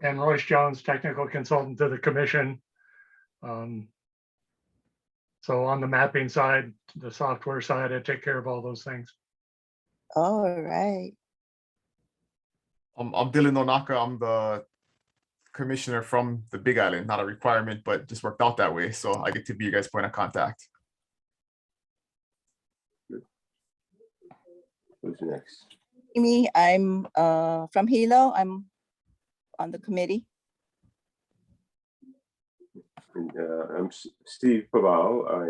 And Royce Jones, technical consultant to the commission. So on the mapping side, the software side, I take care of all those things. All right. I'm Dylan Onaka. I'm the commissioner from the Big Island. Not a requirement, but just worked out that way. So I get to be your guys' point of contact. Who's next? Me, I'm from Hilo. I'm on the committee. And, I'm Steve Pavao. I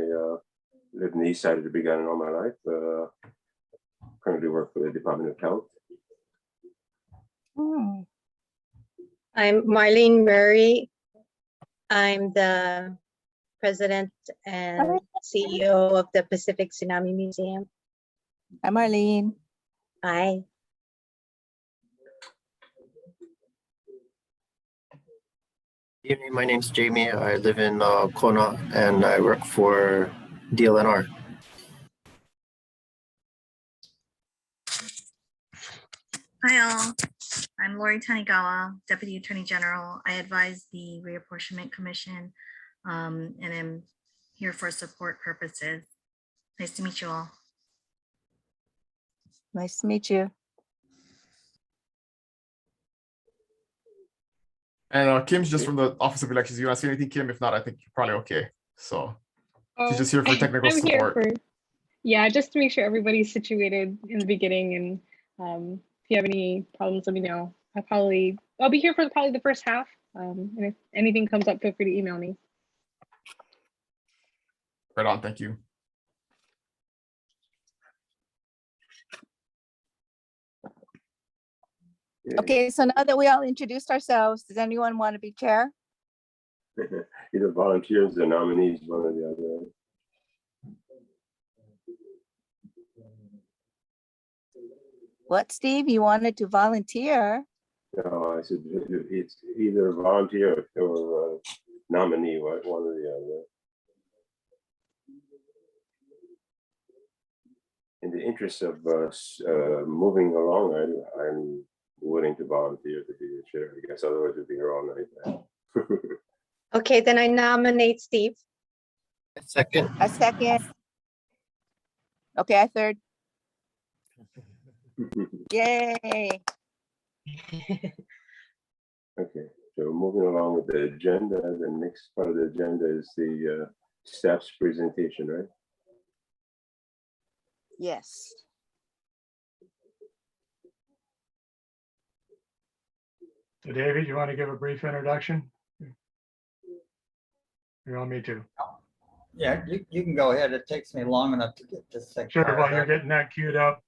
live in the east side of the Big Island all my life. Currently work for the Department of Health. Hmm. I'm Marlene Murray. I'm the president and CEO of the Pacific Tsunami Museum. Hi, Marlene. Hi. Good evening, my name's Jamie. I live in Kona and I work for DLNR. Hi all, I'm Lori Tanigawa, Deputy Attorney General. I advise the Reapportionment Commission and am here for support purposes. Nice to meet you all. Nice to meet you. And Kim's just from the Office of Elections. You want to say anything, Kim? If not, I think you're probably okay. So she's just here for technical I'm support. Here for, yeah, just to make sure everybody's situated in the beginning. And if you have any problems, let me know. I'll be here for probably the first half. And if anything comes up, feel free to email me. Right on. Thank you. Okay, so now that we all introduced ourselves, does anyone want to be chair? Either volunteers or nominees, one or the other. What, Steve? You wanted to volunteer? No, I said it's either volunteer or nominee, one or the other. In the interest of moving along, I'm willing to volunteer to be the chair. I guess otherwise we'd be here all night. Okay, then I nominate Steve. Second. A second. Okay, a third. Yay. Okay, so moving along with the agenda, the next part of the agenda is the staff's presentation, right? Yes. So David, you want to give a brief introduction? You want me to? Yeah, you can go ahead. It takes me long enough to get this thing. Sure, fired while you're up. getting that queued up.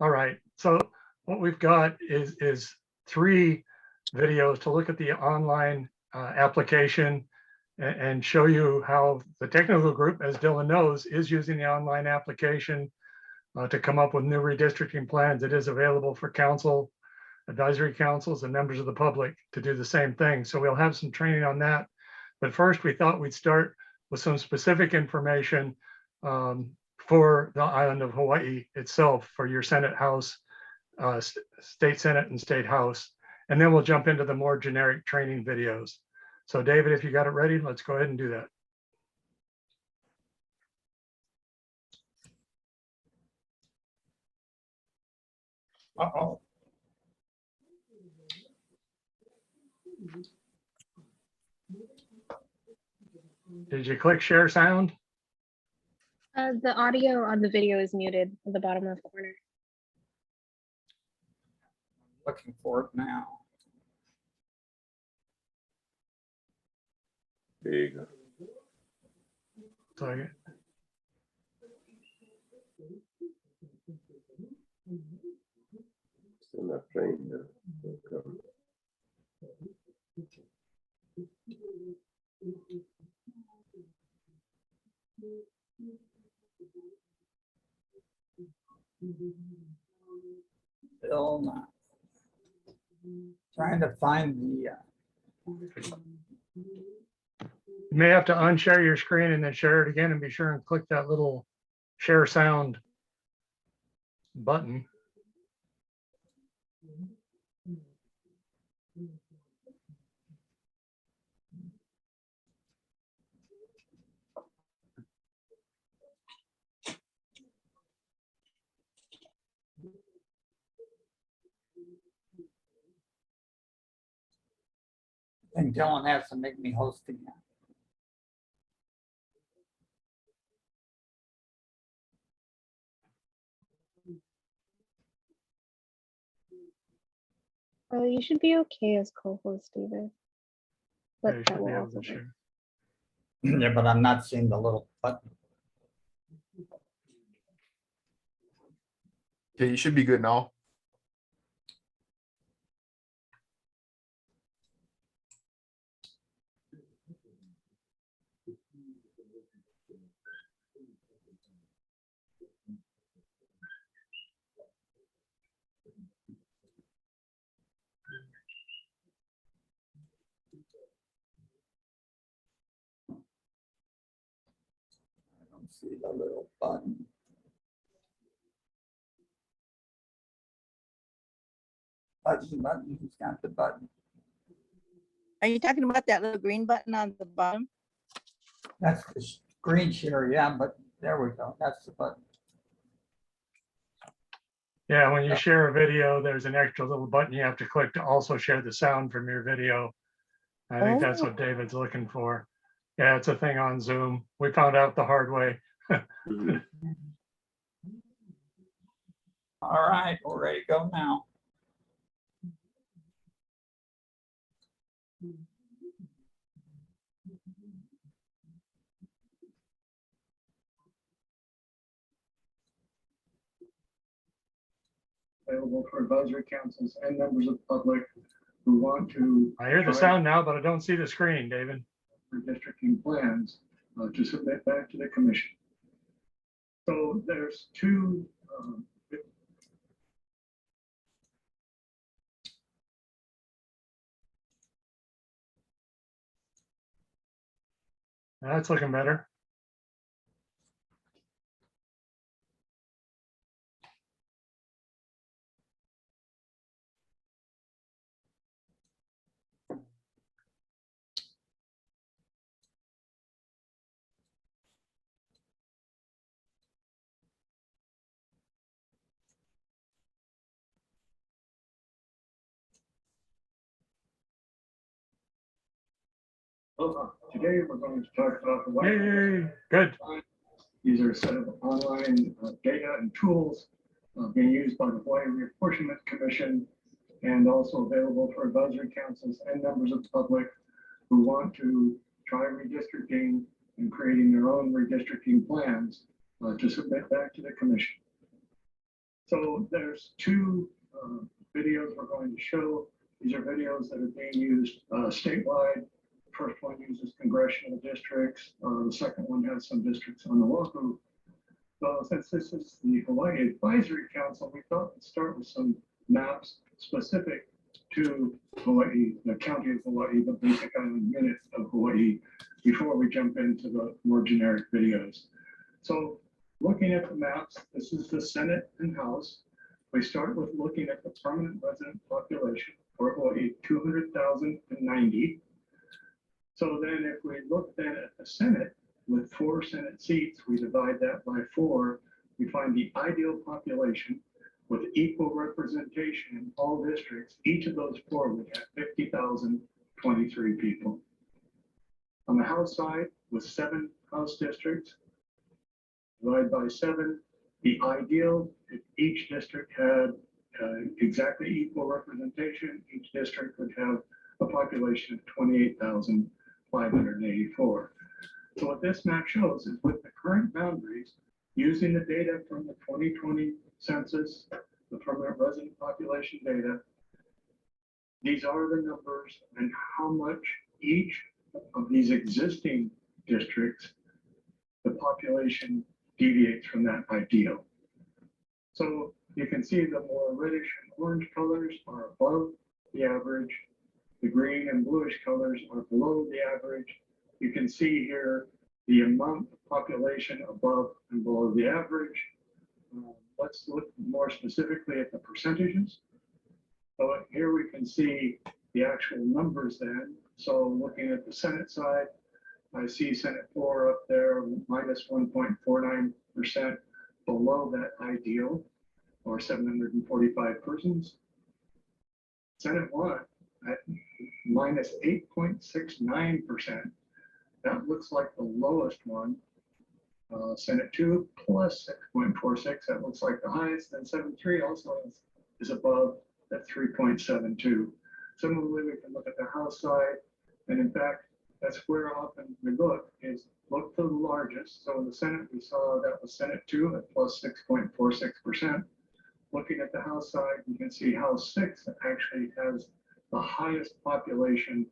All right, so what we've got is 3 videos to look at the online application and show you how the technical group, as Dylan knows, is using the online application to come up with new redistricting plans. It is available for council, advisory councils, and members of the public to do the same thing. So we'll have some training on that. But first, we thought we'd start with some specific information for the island of Hawaii itself, for your Senate House, State Senate and State House. And then we'll jump into the more generic training videos. So David, if you got it ready, let's go ahead and do that. Uh-oh. Did you click share sound? The audio on the video is muted at the bottom left corner. Looking for it now. There you go. So Still not playing. Okay. Still not. Trying to find the. you may have to unshare your screen and then share it again, and be sure and click that little share sound button. Then Dylan has to make me host again. You should be okay as co-host, David. Yeah, But you that should will be able also to work. share. Yeah, but I'm not seeing the little button. Okay, you should be good now. I don't see the little button. Button, who's got the button? Are you talking about that little green button on the bottom? That's the screen share, yeah, but there we go. That's the button. Yeah, when you share a video, there's an extra little button you have to click to also share the sound from your video. I think that's what David's looking for. Yeah, it's a thing on Zoom. We found out the hard way. Mhm. All right, we're ready to go now. Available for advisory councils and members of the public who want to. I hear the sound now, but I don't see the screen, David. Redistricting plans to submit back to the commission. So there's two. That's looking better. Today we're going to talk about the. Yay, good. These are a set of online data and tools being used by the Hawaii Reapportionment Commission and also available for advisory councils and members of the public who want to try redistricting and creating their own redistricting plans to submit back to the commission. So there's two videos we're going to show. These are videos that are being used statewide. First one uses congressional districts. The second one has some districts on Oahu. So since this is the Hawaii Advisory Council, we thought we'd start with some maps specific to Hawaii, the county of Hawaii, the basic island unit of Hawaii, before we jump into the more generic videos. So looking at the maps, this is the Senate and House. We start with looking at the permanent resident population for Hawaii, 200,090. So then if we look then at the Senate, with 4 Senate seats, we divide that by 4, we find the ideal population with equal representation in all districts. Each of those 4 would have 50,023 people. On the House side, with 7 House districts, divide by 7, the ideal, if each district had exactly equal representation, each district would have a population of 28,584. So what this map shows is with the current boundaries, using the data from the 2020 census, the permanent resident population data, these are the numbers and how much each of these existing districts, the population deviates from that ideal. So you can see the more reddish and orange colors are above the average. The green and bluish colors are below the average. You can see here the amount of population above and below the average. Let's look more specifically at the percentages. So here we can see the actual numbers then. So looking at the Senate side, I see Senate 4 up there, minus 1.49% below that ideal, or 745 persons. Senate 1, at minus 8.69%. That looks like the lowest one. Senate 2 plus 6.46, that looks like the highest, and Senate 3 also is above at 3.72. Similarly, we can look at the House side, and in fact, that's where often we look to the largest. So in the Senate, we saw that was Senate 2 at plus 6.46%. Looking at the House side, you can see House 6 actually has the highest population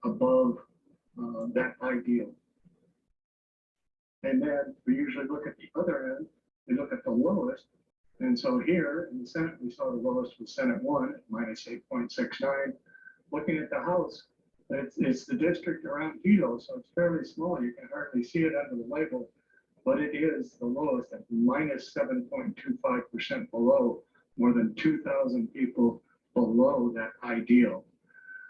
above that ideal. And then we usually look at the other end, we look at the lowest. And so here in the Senate, we saw the lowest was Senate 1 at minus 8.69. Looking at the House, it's the district around Hilo, so it's fairly small. You can hardly see it under the label, but it is the lowest at minus 7.25% below, more than 2,000 people below that ideal.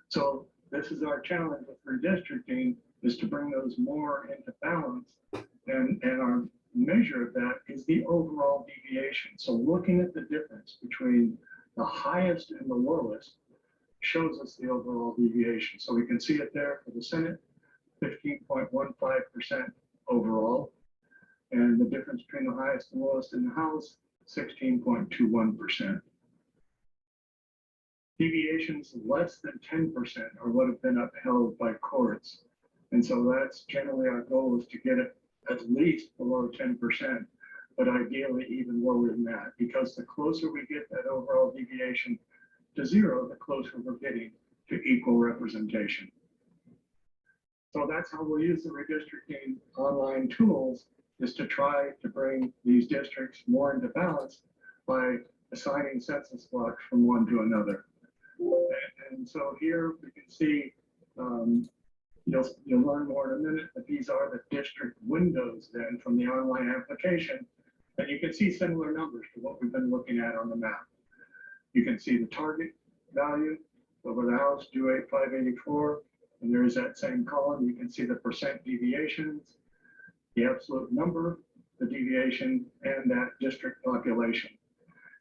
So this is our challenge with redistricting, is to bring those more into balance. And our measure of that is the overall deviation. So looking at the difference between the highest and the lowest shows us the overall deviation. So we can see it there for the Senate, 15.15% overall. And the difference between the highest and lowest in the House, 16.21%. Deviations less than 10% are what have been upheld by courts. And so that's generally our goal, is to get it at least below 10%, but ideally even lower than that, because the closer we get that overall deviation to zero, the closer we're getting to equal representation. So that's how we'll use the redistricting online tools, is to try to bring these districts more into balance by assigning census blocks from one to another. And so here we can see, you'll learn more in a minute, but these are the district windows then from the online application. And you can see similar numbers to what we've been looking at on the map. You can see the target value over the House, 28584, and there is that same column. You can see the percent deviations, the absolute number, the deviation, and that district population.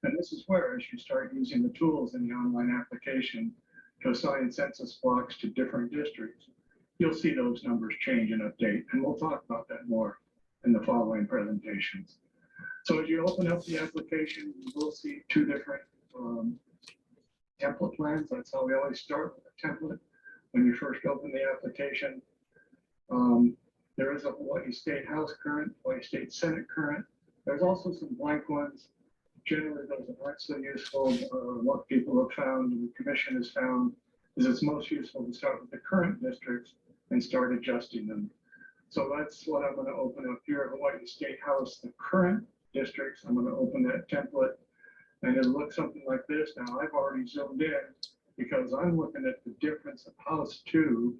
And this is where, as you start using the tools in the online application to assign census blocks to different districts, you'll see those numbers change and update. And we'll talk about that more in the following presentations. So as you open up the application, you will see two different template plans. That's how we always start with a template when you first open the application. There is a Hawaii State House current, Hawaii State Senate current. There's also some blank ones. Generally, those aren't so useful. What people have found and the commission has found is it's most useful to start with the current districts and start adjusting them. So that's what I'm going to open up here, Hawaii State House, the current districts. I'm going to open that template and it'll look something like this. Now I've already zoomed in because I'm looking at the difference of House 2,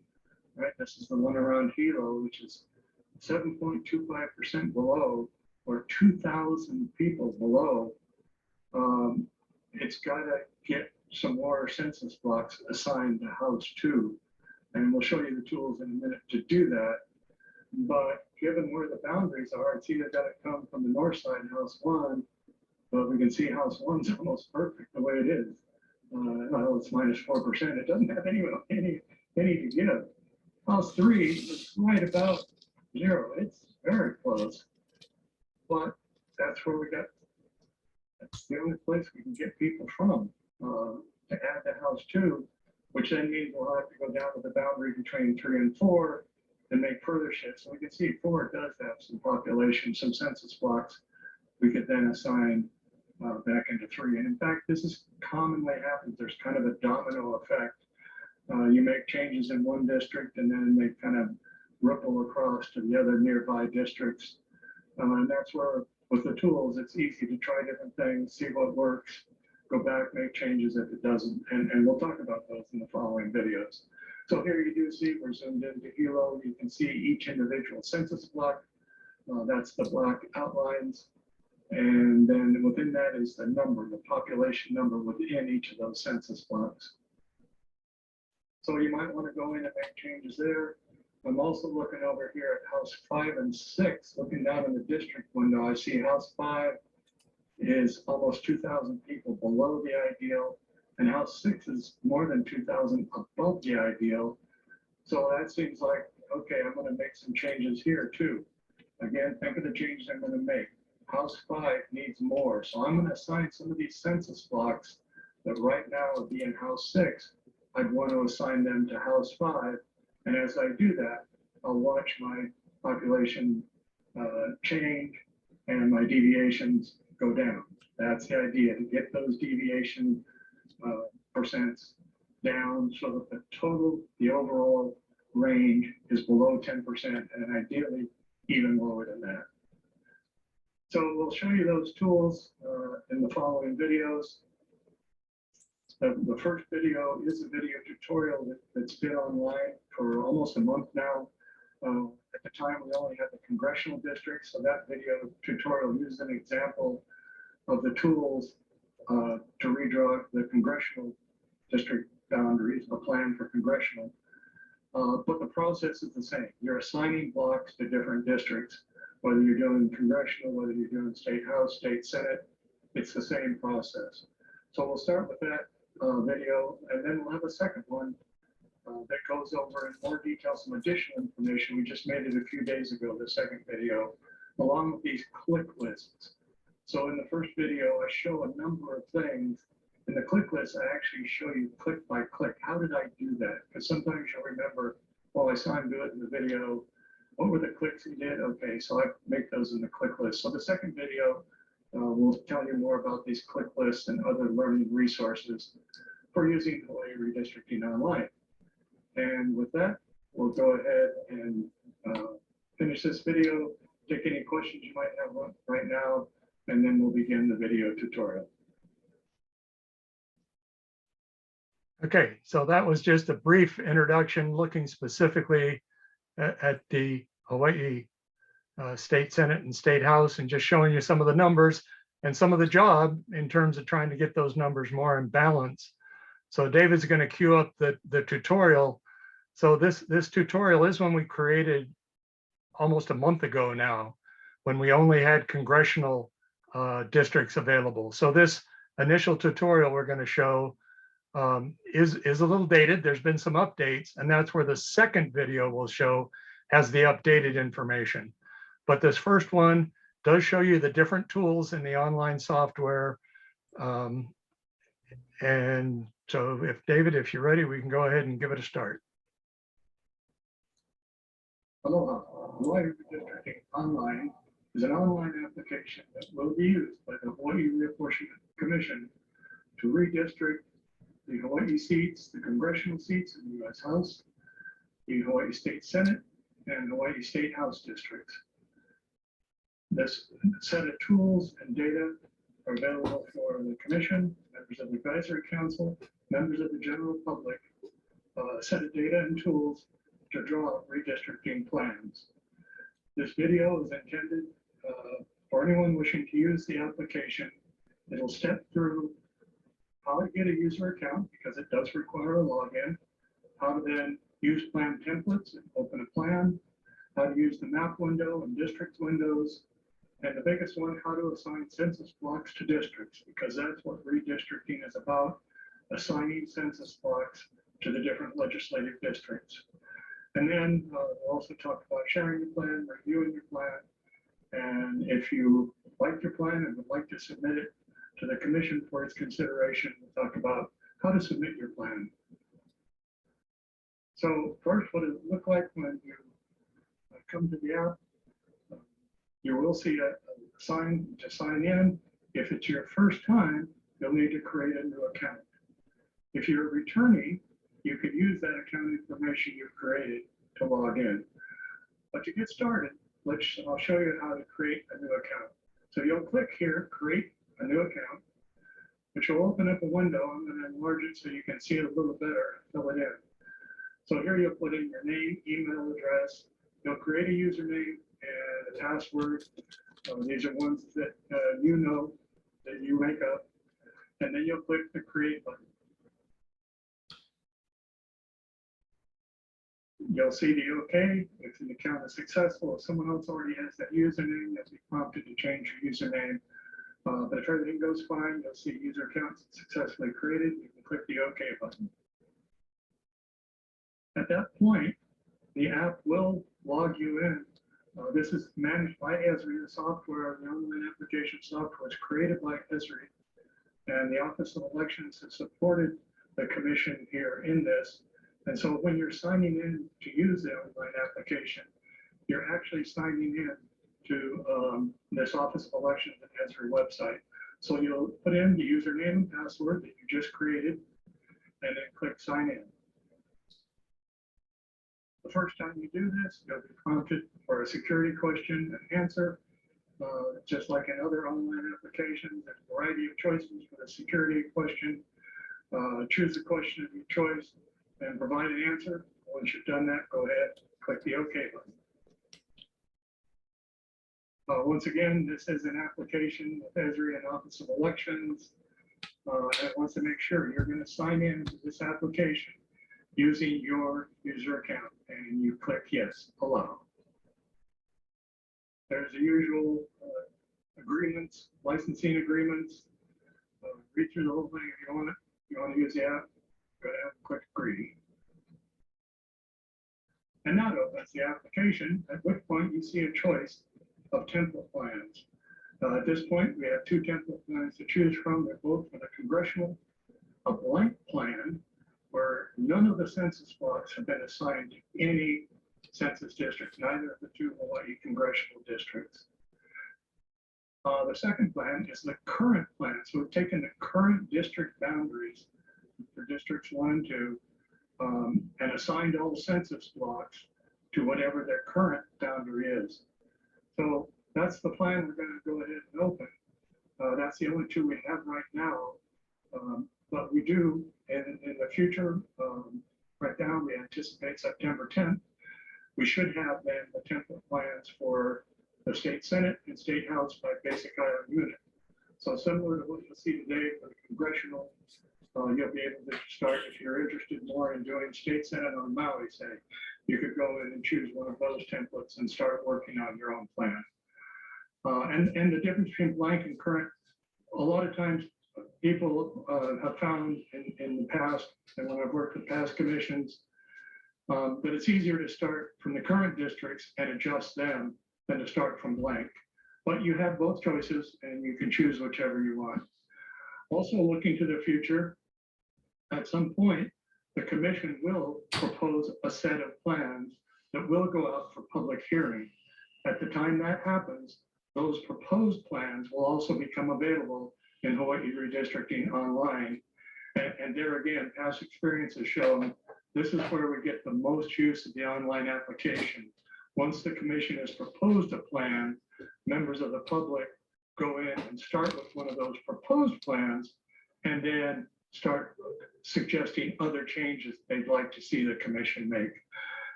right? This is the one around Hilo, which is 7.25% below, or 2,000 people below. It's got to get some more census blocks assigned to House 2. And we'll show you the tools in a minute to do that. But given where the boundaries are, it's either got to come from the north side, House 1, but we can see House 1's almost perfect the way it is. Well, it's minus 4%. It doesn't have any to give. House 3 is right about 0. It's very close. But that's where that's the only place we can get people from to add to House 2, which then means we'll have to go down to the boundary between 3 and 4 and make further shifts. So we can see 4 does have some population, some census blocks we could then assign back into 3. And in fact, this is commonly happens. There's kind of a domino effect. You make changes in one district and then they kind of ripple across to the other nearby districts. And that's where, with the tools, it's easy to try different things, see what works, go back, make changes if it doesn't. And we'll talk about those in the following videos. So here you do see, we're zoomed into Hilo. You can see each individual census block. That's the black outlines. And then within that is the number, the population number within each of those census blocks. So you might want to go in and make changes there. I'm also looking over here at House 5 and 6, looking down in the district window. I see House 5 is almost 2,000 people below the ideal, and house 6 is more than 2,000 above the ideal. So that seems like, okay, I'm gonna make some changes here too. Again, think of the changes I'm gonna make. House 5 needs more, so I'm gonna assign some of these census blocks that right now would be in house 6. I'd want to assign them to house 5, and as I do that, I'll watch my population change and my deviations go down. That's the idea, to get those deviation percents down so that the total, the overall range is below 10%, and ideally even lower than that. So we'll show you those tools in the following videos. The first video is a video tutorial that's been online for almost a month now. At the time, we only had the congressional district, so that video tutorial uses an example of the tools to redraw the congressional district boundaries, a plan for congressional. But the process is the same. You're assigning blocks to different districts, whether you're doing congressional, whether you're doing state house, state senate, it's the same process. So we'll start with that video, and then we'll have a second one that goes over in more detail some additional information. We just made it a few days ago, the second video, along with these click lists. So in the first video, I show a number of things. In the click list, I actually show you click by click. How did I do that? Because sometimes you'll remember, well, I saw him do it in the video. What were the clicks he did? Okay, so I make those in the click list. So the second video will tell you more about these click lists and other learning resources for using Hawaii Redistricting Online. And with that, we'll go ahead and finish this video, take any questions you might have right now, and then we'll begin the video tutorial. Okay, so that was just a brief introduction looking specifically at the Hawaii State Senate and State House, and just showing you some of the numbers and some of the job in terms of trying to get those numbers more in balance. So David's going to queue up the tutorial. So this tutorial is one we created almost a month ago now, when we only had congressional districts available. So this initial tutorial we're going to show is a little dated. There's been some updates, and that's where the second video will show has the updated information. But this first one does show you the different tools in the online software. And so if David, if you're ready, we can go ahead and give it a start. Aloha, Hawaii Redistricting Online is an online application that will be used by the Hawaii Reapportionment Commission to redistrict the Hawaii seats, the congressional seats in the U.S. House, the Hawaii State Senate, and Hawaii State House districts. This set of tools and data are available for the Commission, members of the Advisory Council, members of the general public, a set of data and tools to draw redistricting plans. This video is intended for anyone wishing to use the application. It'll step through how to get a user account, because it does require a login, how to then use plan templates and open a plan, how to use the map window and district windows, and the biggest one, how to assign census blocks to districts, because that's what redistricting is about, assigning census blocks to the different legislative districts. And then we'll also talk about sharing your plan, reviewing your plan, and if you like your plan and would like to submit it to the Commission for its consideration, we'll talk about how to submit your plan. So first, what does it look like when you come to the app? You will see a sign to sign in. If it's your first time, you'll need to create a new account. If you're returning, you could use that account information you've created to log in. But to get started, I'll show you how to create a new account. So you'll click here, create a new account, which will open up a window. I'm going to enlarge it so you can see it a little better, fill it in. So here you'll put in your name, email address. You'll create a username and a password. These are ones that you know that you make up. And then you'll click the create button. You'll see the OK if the account is successful. If someone else already has that username, you'll be prompted to change your username. But if everything goes fine, you'll see user accounts successfully created. You can click the OK button. At that point, the app will log you in. This is managed by Esri. The software, the online application software is created by Esri. And the Office of Elections has supported the commission here in this. And so when you're signing in to use the online application, you're actually signing in to this Office of Elections and Esri website. So you'll put in the username and password that you just created, and then click sign in. The first time you do this, you'll be prompted for a security question and answer. Just like in other online applications, there's a variety of choices for the security question. Choose the question of your choice and provide an answer. Once you've done that, go ahead, click the OK button. Once again, this is an application with Esri and Office of Elections. And it wants to make sure you're going to sign in to this application using your user account, and you click yes, allow. There's the usual agreements, licensing agreements. Read through the whole thing. If you want to use the app, go ahead and click agree. And that opens the application, at which point you see a choice of template plans. At this point, we have two template plans to choose from. They're both for the congressional, a blank plan where none of the census blocks have been assigned to any census district, neither of the two Hawaii congressional districts. The second plan is the current plan. So we've taken the current district boundaries for districts 1 and 2 and assigned all census blocks to whatever their current boundary is. So that's the plan we're going to go ahead and open. That's the only two we have right now. But we do in the future, right now we anticipate September 10th, we should have then the template plans for the state Senate and state House by basic item unit. So similar to what you'll see today for the congressional, you'll be able to start, if you're interested more in doing state Senate on Maui, say, you could go in and choose one of those templates and start working on your own plan. And the difference between blank and current, a lot of times people have found in the past, and when I've worked with past commissions, that it's easier to start from the current districts and adjust them than to start from blank. But you have both choices and you can choose whichever you want. Also looking to the future, at some point, the commission will propose a set of plans that will go out for public hearing. At the time that happens, those proposed plans will also become available in Hawaii Redistricting Online. And there again, past experience has shown this is where we get the most use of the online application. Once the commission has proposed a plan, members of the public go in and start with one of those proposed plans and then start suggesting other changes they'd like to see the commission make.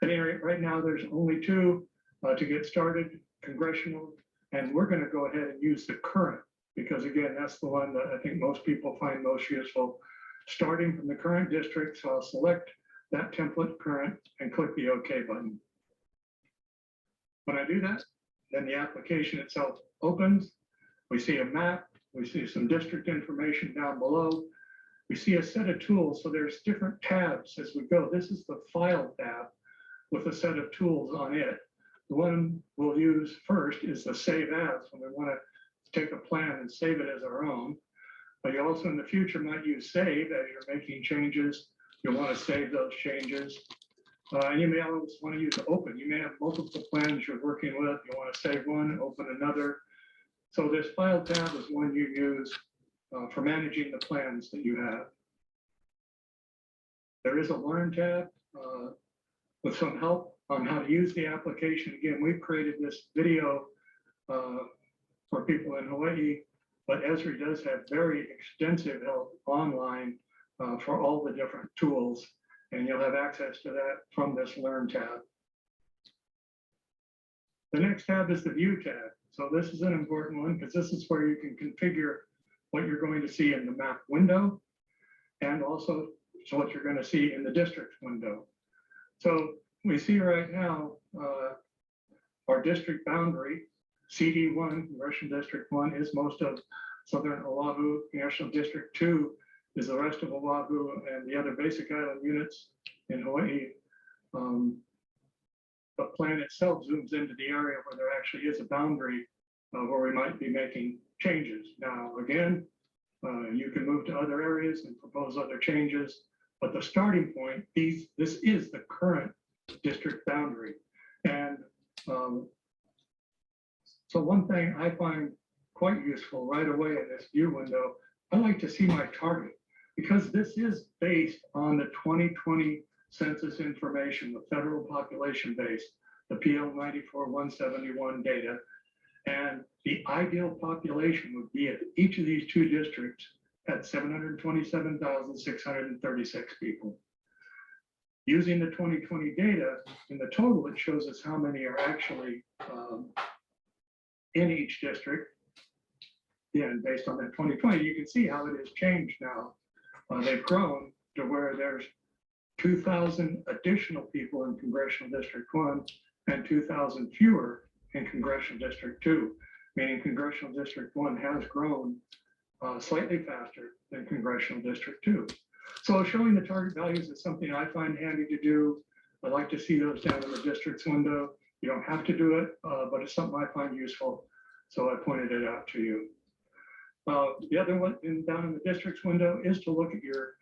And right now, there's only two to get started, congressional, and we're going to go ahead and use the current, because again, that's the one that I think most people find most useful, starting from the current district. So I'll select that template current and click the OK button. When I do that, then the application itself opens. We see a map, we see some district information down below. We see a set of tools, so there's different tabs as we go. This is the File tab with a set of tools on it. The one we'll use first is the Save As, when we want to take a plan and save it as our own. But you also in the future might use Save as you're making changes. You'll want to save those changes. And you may always want to use Open. You may have multiple plans you're working with. You want to save one, open another. So this File tab is one you use for managing the plans that you have. There is a Learn tab with some help on how to use the application. Again, we've created this video for people in Hawaii, but Esri does have very extensive help online for all the different tools, and you'll have access to that from this Learn tab. The next tab is the View tab. So this is an important one because this is where you can configure what you're going to see in the map window and also what you're going to see in the district window. So we see right now our district boundary, CD1, Russian District 1, is most of Southern Oahu. National District 2 is the rest of Oahu and the other basic island units in Hawaii. The plan itself zooms into the area where there actually is a boundary where we might be making changes. Now, again, you can move to other areas and propose other changes, but the starting point, this is the current district boundary. And so one thing I find quite useful right away in this view window, I like to see my target because this is based on the 2020 census information, the federal population base, the PL 94-171 data. And the ideal population would be if each of these two districts had 727,636 people. Using the 2020 data, in the total, it shows us how many are actually in each district. Yeah, and based on that 2020, you can see how it has changed now. They've grown to where there's 2,000 additional people in Congressional District 1 and 2,000 fewer in Congressional District 2, meaning Congressional District 1 has grown slightly faster than Congressional District 2. So showing the target values is something I find handy to do. I like to see those down in the districts window. You don't have to do it, but it's something I find useful. So I pointed it out to you. The other one down in the districts window is to look at your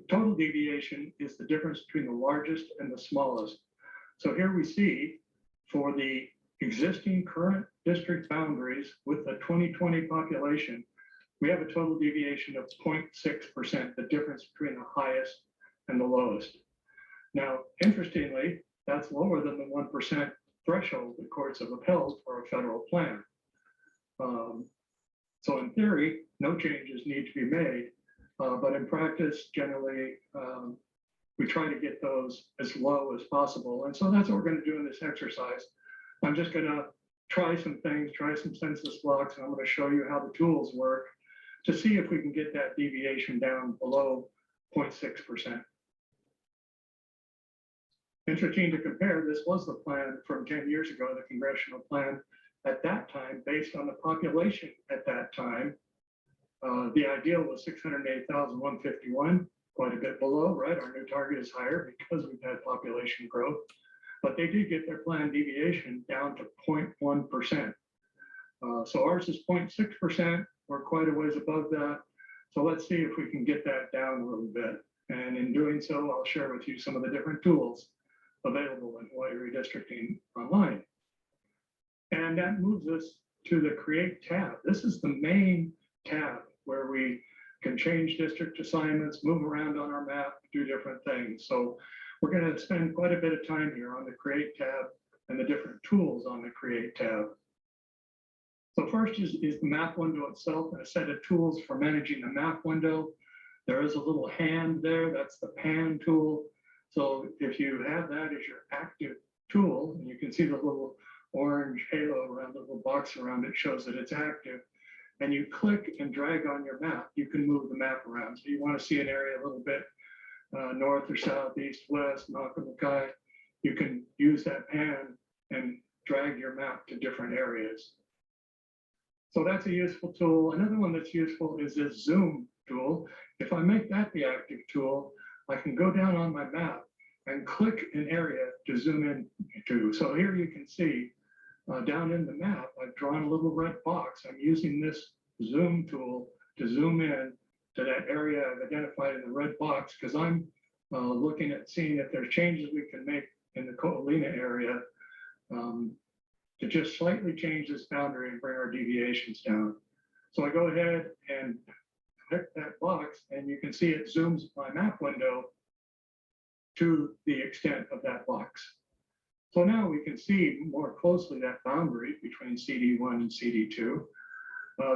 total deviation is the difference between the largest and the smallest. So here we see for the existing current district boundaries with the 2020 population, we have a total deviation of 0.6%, the difference between the highest and the lowest. Now, interestingly, that's lower than the 1% threshold the courts have upheld for a federal plan. So in theory, no changes need to be made, but in practice, generally, we try to get those as low as possible. And so that's what we're going to do in this exercise. I'm just going to try some things, try some census blocks, and I'm going to show you how the tools work to see if we can get that deviation down below 0.6%. Interesting to compare, this was the plan from 10 years ago, the congressional plan. At that time, based on the population at that time, the ideal was 608,151, quite a bit below, right? Our new target is higher because we've had population growth, but they did get their planned deviation down to 0.1%. So ours is 0.6%. We're quite a ways above that. So let's see if we can get that down a little bit. And in doing so, I'll share with you some of the different tools available in Hawaii Redistricting Online. And that moves us to the Create tab. This is the main tab where we can change district assignments, move around on our map, do different things. So we're going to spend quite a bit of time here on the Create tab and the different tools on the Create tab. So first is the map window itself and a set of tools for managing the map window. There is a little hand there, that's the pan tool. So if you have that as your active tool, and you can see the little orange halo around the little box around it shows that it's active, and you click and drag on your map, you can move the map around. So you want to see an area a little bit north or south, east, west, Nakamakai, you can use that pan and drag your map to different areas. So that's a useful tool. Another one that's useful is this zoom tool. If I make that the active tool, I can go down on my map and click an area to zoom in to. So here you can see down in the map, I've drawn a little red box. I'm using this zoom tool to zoom in to that area I've identified in the red box because I'm looking at seeing if there's changes we can make in the Ko'olina area to just slightly change this boundary and bring our deviations down. So I go ahead and click that box and you can see it zooms my map window to the extent of that box. So now we can see more closely that boundary between CD1 and CD2.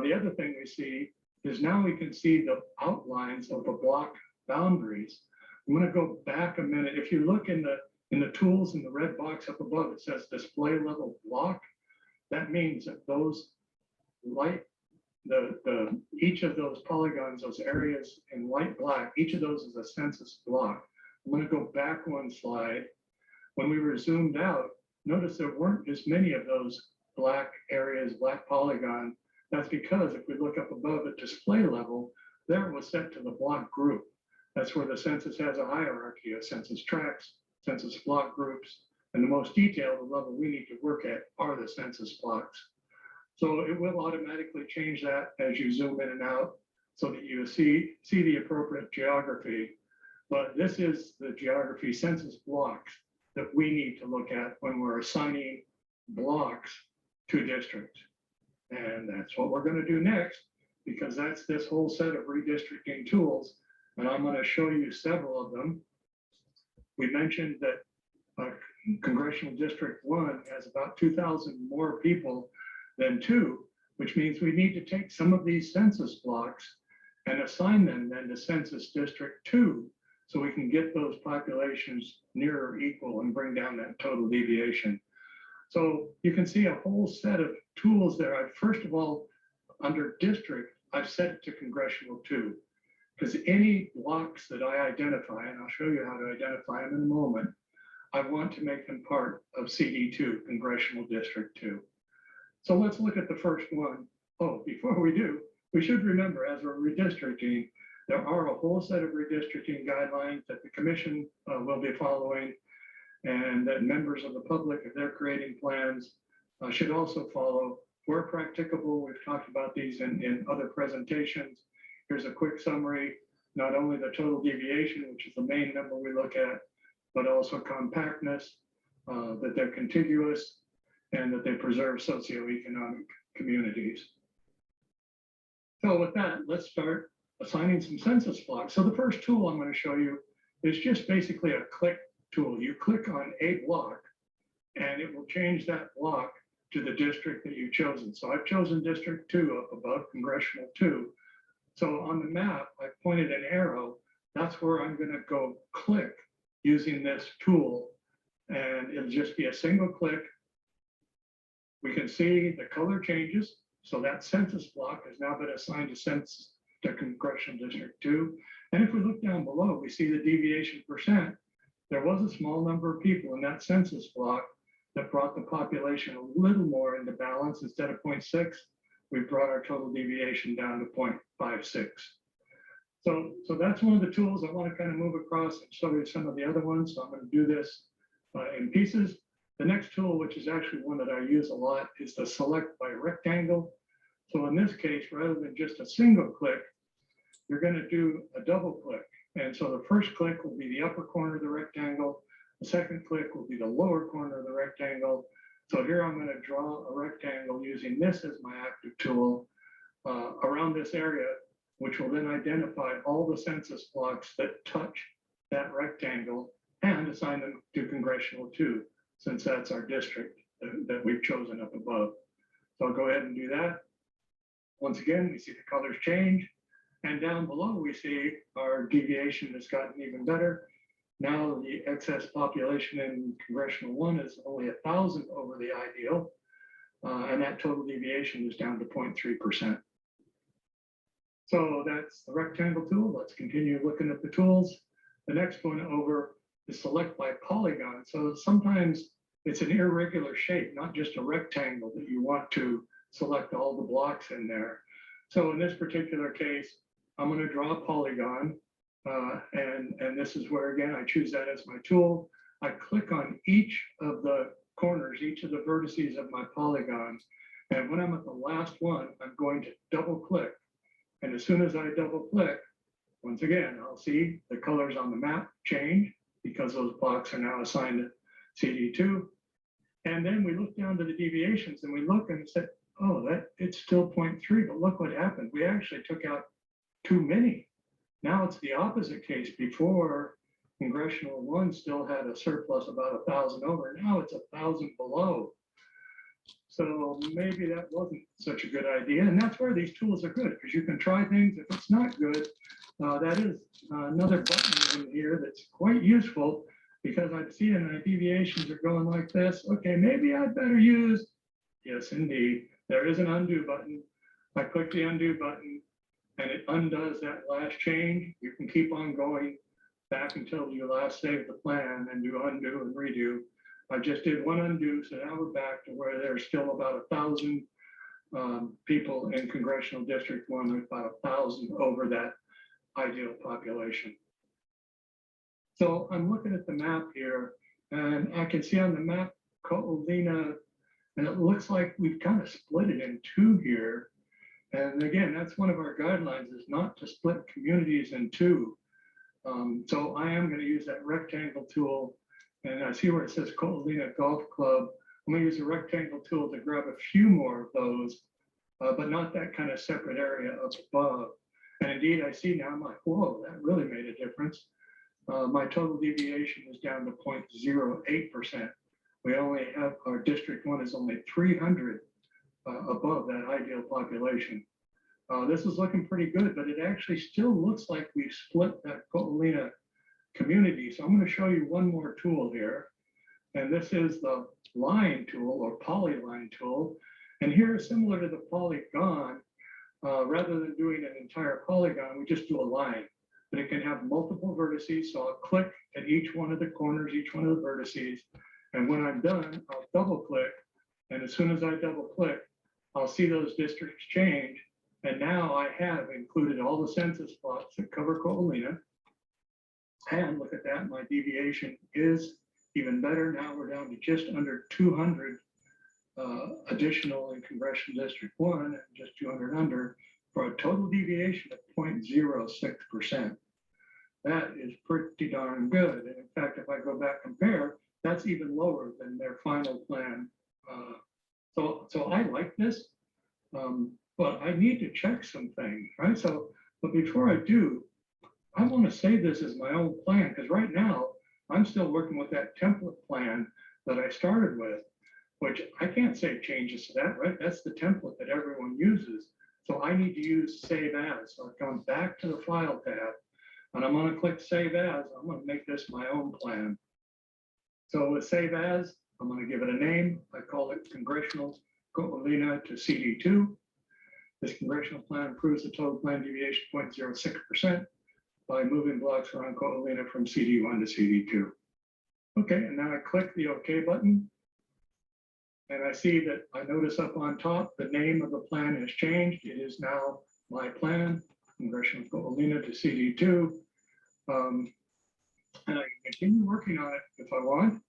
The other thing we see is now we can see the outlines of the block boundaries. I'm going to go back a minute. If you look in the tools in the red box up above, it says display level block. That means that those light, each of those polygons, those areas in light black, each of those is a census block. I'm going to go back one slide. When we were zoomed out, notice there weren't as many of those black areas, black polygon That's because if we look up above at display level, there it was set to the block group. That's where the census has a hierarchy of census tracts, census block groups, and the most detailed, the level we need to work at are the census blocks. So it will automatically change that as you zoom in and out so that you see the appropriate geography. But this is the geography census blocks that we need to look at when we're assigning blocks to districts. And that's what we're going to do next, because that's this whole set of redistricting tools. And I'm going to show you several of them. We mentioned that Congressional District 1 has about 2,000 more people than 2, which means we need to take some of these census blocks and assign them then to Census District 2, so we can get those populations near or equal and bring down that total deviation. So you can see a whole set of tools there. First of all, under district, I've set it to Congressional 2, because any blocks that I identify, and I'll show you how to identify them in a moment, I want to make them part of CD2, Congressional District 2. So let's look at the first one. Oh, before we do, we should remember as we're redistricting, there are a whole set of redistricting guidelines that the commission will be following, and that members of the public, if they're creating plans, should also follow. Where practicable, we've talked about these in other presentations. Here's a quick summary, not only the total deviation, which is the main number we look at, but also compactness, that they're contiguous, and that they preserve socioeconomic communities. So with that, let's start assigning some census blocks. So the first tool I'm going to show you is just basically a click tool. You click on a block and it will change that block to the district that you've chosen. So I've chosen District 2 up above Congressional 2. So on the map, I pointed an arrow. That's where I'm going to go click using this tool. And it'll just be a single click. We can see the color changes. So that census block has now been assigned to Congressional District 2. And if we look down below, we see the deviation percent. There was a small number of people in that census block that brought the population a little more into balance. Instead of 0.6, we brought our total deviation down to 0.56. So that's one of the tools I want to kind of move across and show you some of the other ones. So I'm going to do this in pieces. The next tool, which is actually one that I use a lot, is the select by rectangle. So in this case, rather than just a single click, you're going to do a double click. And so the first click will be the upper corner of the rectangle. The second click will be the lower corner of the rectangle. So here I'm going to draw a rectangle using this as my active tool around this area, which will then identify all the census blocks that touch that rectangle and assign them to Congressional 2, since that's our district that we've chosen up above. So I'll go ahead and do that. Once again, we see the colors change. And down below, we see our deviation has gotten even better. Now the excess population in Congressional 1 is only 1,000 over the ideal. And that total deviation is down to 0.3%. So that's the rectangle tool. Let's continue looking at the tools. The next one over is select by polygon. So sometimes it's an irregular shape, not just a rectangle that you want to select all the blocks in there. So in this particular case, I'm going to draw a polygon. And this is where, again, I choose that as my tool. I click on each of the corners, each of the vertices of my polygon. And when I'm at the last one, I'm going to double click. And as soon as I double click, once again, I'll see the colors on the map change because those blocks are now assigned to CD2. And then we look down to the deviations and we look and say, oh, it's still 0.3, but look what happened. We actually took out too many. Now it's the opposite case. Before, Congressional 1 still had a surplus about 1,000 over. Now it's 1,000 below. So maybe that wasn't such a good idea. And that's where these tools are good, because you can try things. If it's not good, that is another button in here that's quite useful, because I've seen my deviations are going like this. Okay, maybe I'd better use, yes, indeed, there is an undo button. I click the undo button and it undoes that last change. You can keep on going back until you last save the plan and do undo and redo. I just did one undo, so now we're back to where there's still about 1,000 people in congressional district 1, with about 1,000 over that ideal population. So I'm looking at the map here, and I can see on the map Coahuila, and it looks like we've kind of split it in two here. And again, that's one of our guidelines, is not to split communities in two. So I am going to use that rectangle tool, and I see where it says Coahuila Golf Club. I'm going to use the rectangle tool to grab a few more of those, but not that kind of separate area up above. And indeed, I see now, I'm like, whoa, that really made a difference. My total deviation is down to 0.08%. We only have, our District 1 is only 300 above that ideal population. This is looking pretty good, but it actually still looks like we've split that Coahuila community. So I'm going to show you one more tool here. And this is the line tool, or polyline tool. And here, similar to the polygon, rather than doing an entire polygon, we just do a line. But it can have multiple vertices. So I'll click at each one of the corners, each one of the vertices. And when I'm done, I'll double click. And as soon as I double click, I'll see those districts change. And now I have included all the census plots that cover Coahuila. And look at that, my deviation is even better. Now we're down to just under 200 additional in Congressional District 1 and just 200 under, for a total deviation of 0.06%. That is pretty darn good. And in fact, if I go back compare, that's even lower than their final plan. So I like this, but I need to check some things, right? So, but before I do, I want to say this is my own plan, because right now I'm still working with that template plan that I started with, which I can't save changes to that, right? That's the template that everyone uses. So I need to use Save As. So I come back to the File tab, and I'm going to click Save As. I'm going to make this my own plan. So with Save As, I'm going to give it a name. I call it Congressional Coahuila to CD2. This congressional plan improves the total plan deviation 0.06% by moving blocks around Coahuila from CD1 to CD2. Okay, and now I click the OK button. And I see that I notice up on top, the name of the plan has changed. It is now my plan, Congressional Coahuila to CD2. And I can continue working on it if I want.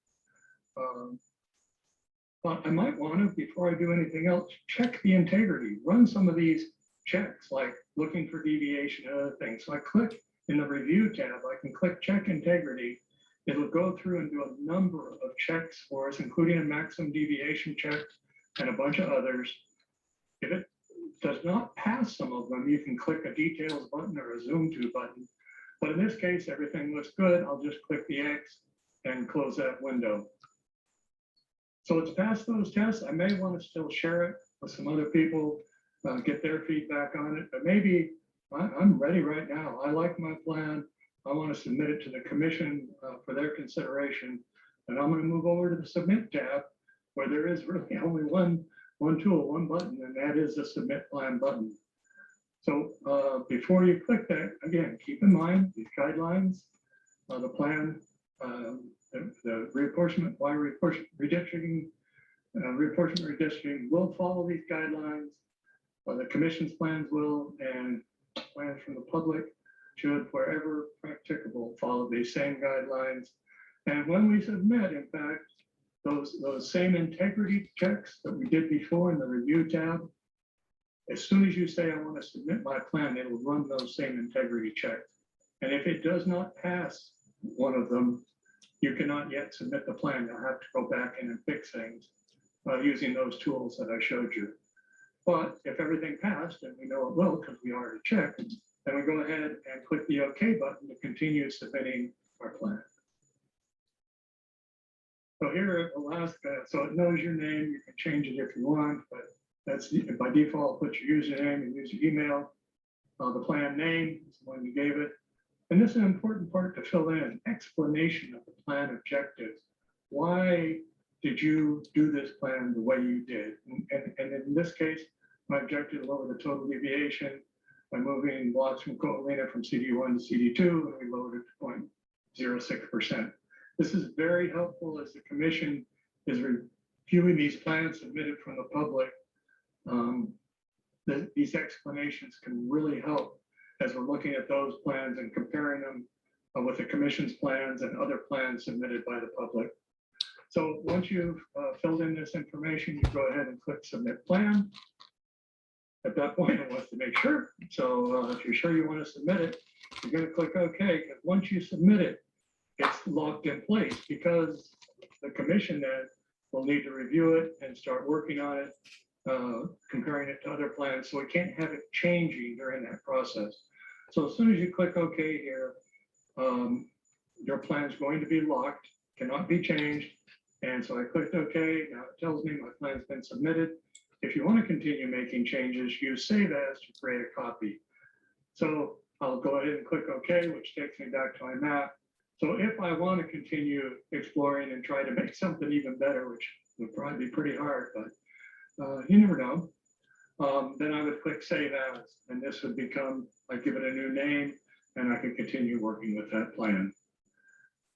But I might want to, before I do anything else, check the integrity, run some of these checks, like looking for deviation and other things. So I click in the Review tab, I can click Check Integrity. It'll go through and do a number of checks for us, including a maximum deviation check and a bunch of others. If it does not pass some of them, you can click a Details button or a Zoom to button. But in this case, everything looks good. I'll just click the X and close that window. So it's passed those tests. I may want to still share it with some other people, get their feedback on it, but maybe I'm ready right now. I like my plan. I want to submit it to the commission for their consideration. And I'm going to move over to the Submit tab, where there is really only one tool, one button, and that is the Submit Plan button. So before you click that, again, keep in mind these guidelines, the plan, the reapportionment, redistricting will follow these guidelines. The commission's plans will, and plans from the public should, wherever practicable, follow these same guidelines. And when we submit, in fact, those same integrity checks that we did before in the Review tab, as soon as you say, I want to submit my plan, it will run those same integrity checks. And if it does not pass one of them, you cannot yet submit the plan. You'll have to go back in and fix things using those tools that I showed you. But if everything passed, and we know it will because we already checked, then we go ahead and click the OK button to continue submitting our plan. So here it will ask, so it knows your name. You can change it if you want, but that's by default. Put your username and use your email. The plan name is the one you gave it. And this is an important part to fill in, explanation of the plan objectives. Why did you do this plan the way you did? And in this case, my objective is lower the total deviation by moving blocks from Coahuila from CD1 to CD2, and we lowered it to 0.06%. This is very helpful as the commission is reviewing these plans submitted from the public. these explanations can really help as we're looking at those plans and comparing them with the commission's plans and other plans submitted by the public. So once you've filled in this information, you go ahead and click submit plan. At that point, it wants to make sure. So if you're sure you want to submit it, you're going to click OK, because once you submit it, it's locked in place, because the commission then will need to review it and start working on it, comparing it to other plans. So we can't have it changing during that process. So as soon as you click OK here, your plan is going to be locked, cannot be changed. And so I clicked OK. Now it tells me my plan's been submitted. If you want to continue making changes, use Save As to create a copy. So I'll go ahead and click OK, which takes me back to my map. So if I want to continue exploring and try to make something even better, which would probably be pretty hard, but you never know, then I would click Save As, and this would become, I give it a new name, and I could continue working with that plan.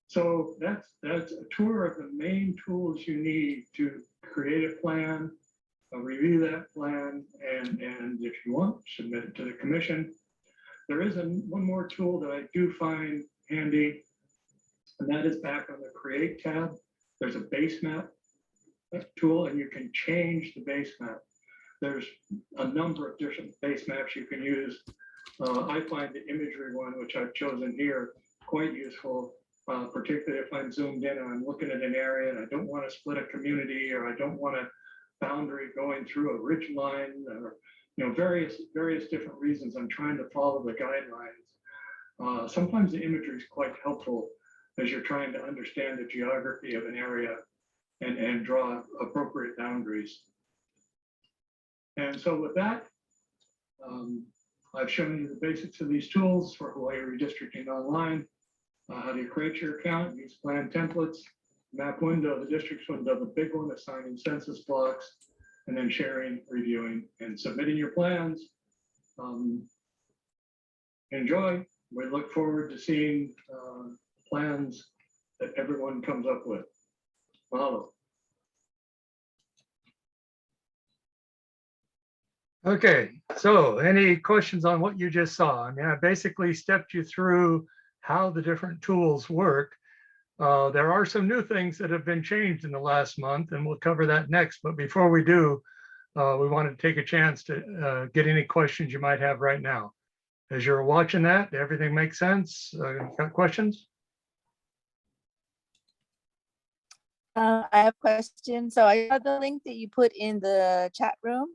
So that's a tour of the main tools you need to create a plan, review that plan, and if you want, submit it to the commission. There is one more tool that I do find handy, and that is back on the Create tab. There's a base map tool, and you can change the base map. There's a number of different base maps you can use. I find the imagery one, which I've chosen here, quite useful, particularly if I'm zoomed in and I'm looking at an area and I don't want to split a community, or I don't want a boundary going through a ridge line, or various different reasons I'm trying to follow the guidelines. Sometimes the imagery is quite helpful as you're trying to understand the geography of an area and draw appropriate boundaries. And so with that, I've shown you the basics of these tools for Hawaii Redistricting Online. How do you create your account, use plan templates, map window, the districts window, the big one, assigning census blocks, and then sharing, reviewing, and submitting your plans. Enjoy. We look forward to seeing plans that everyone comes up with. Mahalo. Okay, so any questions on what you just saw? I mean, I basically stepped you through how the different tools work. There are some new things that have been changed in the last month, and we'll cover that next. But before we do, we want to take a chance to get any questions you might have right now. As you're watching that, everything makes sense? Got questions? I have a question. So I saw the link that you put in the chat room,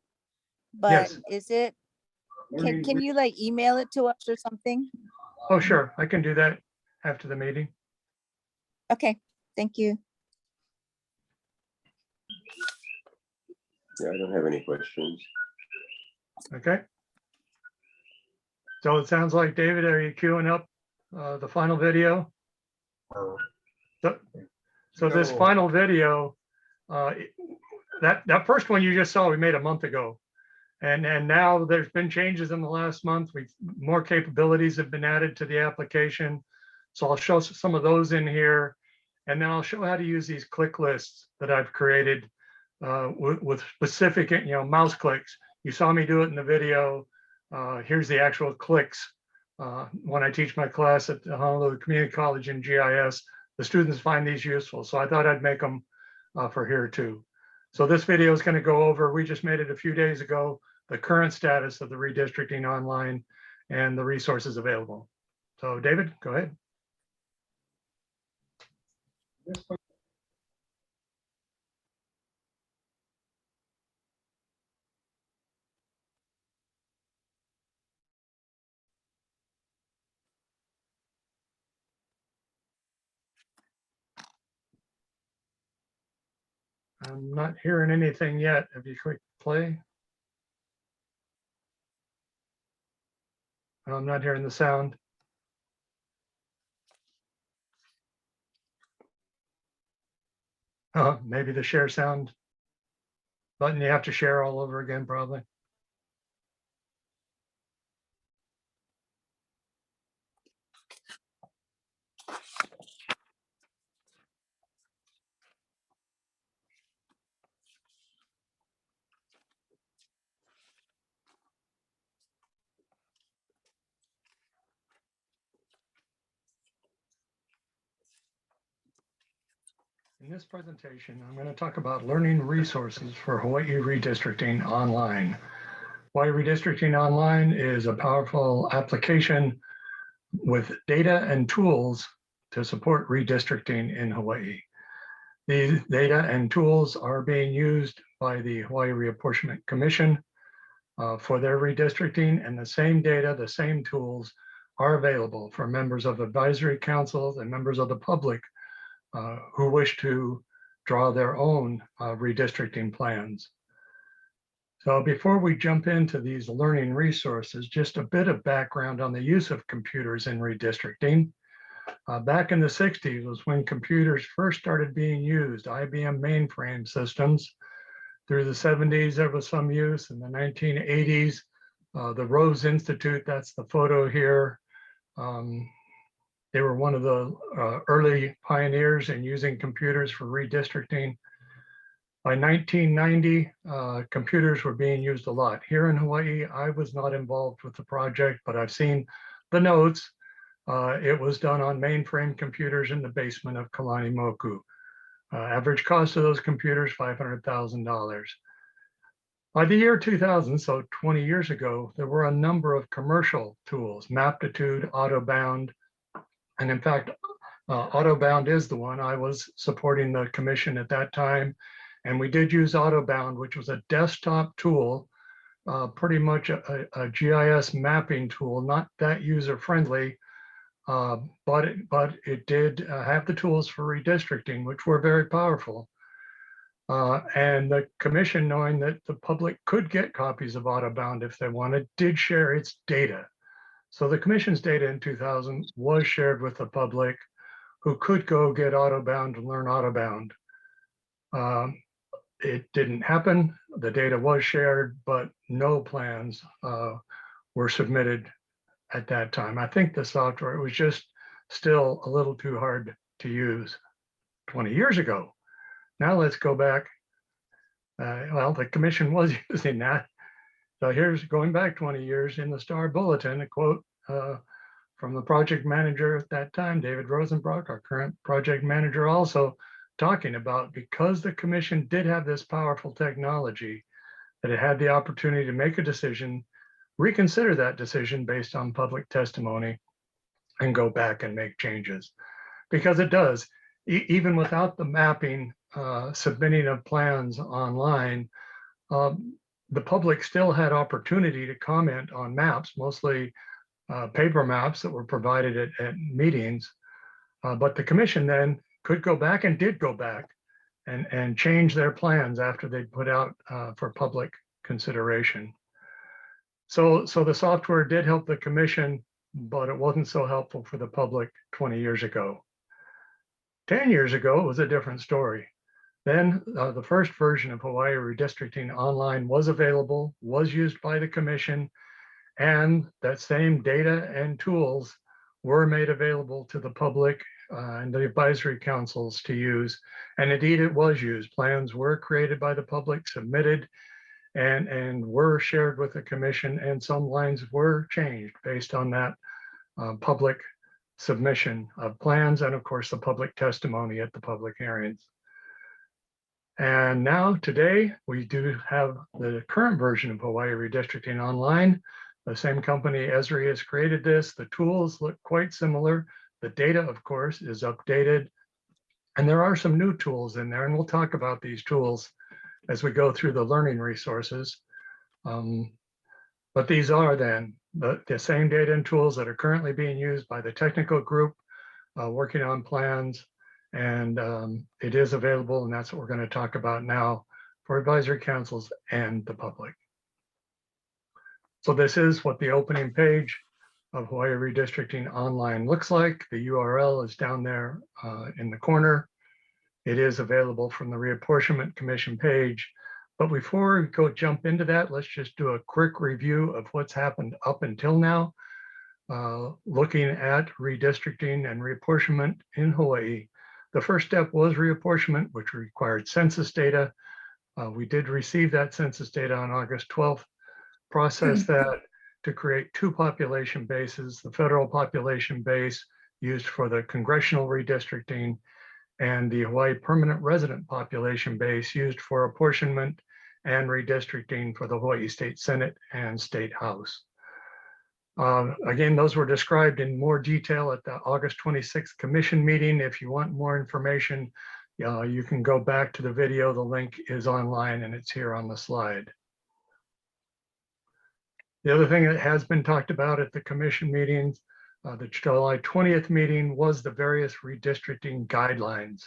but Yes. is it, can you like email it to us or something? Oh, sure. I can do that after the meeting. Okay, thank you. Yeah, I don't have any questions. Okay. So it sounds like, David, are you queuing up the final video? So this No. final video, that first one you just saw, we made a month ago. And now there's been changes in the last month. More capabilities have been added to the application. So I'll show some of those in here. And then I'll show how to use these click lists that I've created with specific, mouse clicks. You saw me do it in the video. Here's the actual clicks. When I teach my class at the Honolulu Community College in GIS, the students find these useful. So I thought I'd make them for here too. So this video is going to go over, we just made it a few days ago, the current status of the Redistricting Online and the resources available. So David, go ahead. I'm not hearing anything yet. Have you clicked play? I'm not hearing the sound. Maybe the share sound button you have to share all over again, probably. In this presentation, I'm going to talk about learning resources for Hawaii Redistricting Online. Hawaii Redistricting Online is a powerful application with data and tools to support redistricting in Hawaii. These data and tools are being used by the Hawaii Reapportionment Commission for their redistricting, and the same data, the same tools are available for members of advisory councils and members of the public who wish to draw their own redistricting plans. So before we jump into these learning resources, just a bit of background on the use of computers in redistricting. Back in the 60s was when computers first started being used, IBM mainframe systems. Through the 70s, there was some use. In the 1980s, the Rose Institute, that's the photo here. They were one of the early pioneers in using computers for redistricting. By 1990, computers were being used a lot. Here in Hawaii, I was not involved with the project, but I've seen the notes. It was done on mainframe computers in the basement of Kalani Moku. Average cost of those computers, $500,000. By the year 2000, so 20 years ago, there were a number of commercial tools, Maptitude, AutoBound, and in fact, AutoBound is the one. I was supporting the commission at that time, and we did use AutoBound, which was a desktop tool, pretty much a GIS mapping tool, not that user-friendly, but it did have the tools for redistricting, which were very powerful. And the commission, knowing that the public could get copies of AutoBound if they wanted, did share its data. So the commission's data in 2000 was shared with the public who could go get AutoBound and learn AutoBound. It didn't happen. The data was shared, but no plans were submitted at that time. I think the software was just still a little too hard to use 20 years ago. Now let's go back. Well, the commission was using that. So here's going back 20 years in the Star Bulletin, a quote from the project manager at that time, David Rosenbrock, our current project manager, also talking about, because the commission did have this powerful technology, that it had the opportunity to make a decision, reconsider that decision based on public testimony, and go back and make changes. Because it does, even without the mapping, submitting of plans online, the public still had opportunity to comment on maps, mostly paper maps that were provided at meetings. But the commission then could go back and did go back and change their plans after they'd put out for public consideration. So the software did help the commission, but it wasn't so helpful for the public 20 years ago. 10 years ago, it was a different story. Then the first version of Hawaii Redistricting Online was available, was used by the commission, and that same data and tools were made available to the public and the advisory councils to use. And indeed, it was used. Plans were created by the public, submitted, and were shared with the commission, and some lines were changed based on that public submission of plans, and of course, the public testimony at the public hearings. And now today, we do have the current version of Hawaii Redistricting Online. The same company, Esri, has created this. The tools look quite similar. The data, of course, is updated. And there are some new tools in there, and we'll talk about these tools as we go through the learning resources. But these are then the same data and tools that are currently being used by the technical group working on plans. And it is available, and that's what we're going to talk about now for advisory councils and the public. So this is what the opening page of Hawaii Redistricting Online looks like. The URL is down there in the corner. It is available from the Reapportionment Commission page. But before we go jump into that, let's just do a quick review of what's happened up until now, looking at redistricting and reapportionment in Hawaii. The first step was reapportionment, which required census data. We did receive that census data on August 12th, processed that to create two population bases, the federal population base used for the congressional redistricting, and the Hawaii permanent resident population base used for apportionment and redistricting for the Hawaii State Senate and State House. Again, those were described in more detail at the August 26th commission meeting. If you want more information, you can go back to the video. The link is online and it's here on the slide. The other thing that has been talked about at the commission meetings, the July 20th meeting, was the various redistricting guidelines.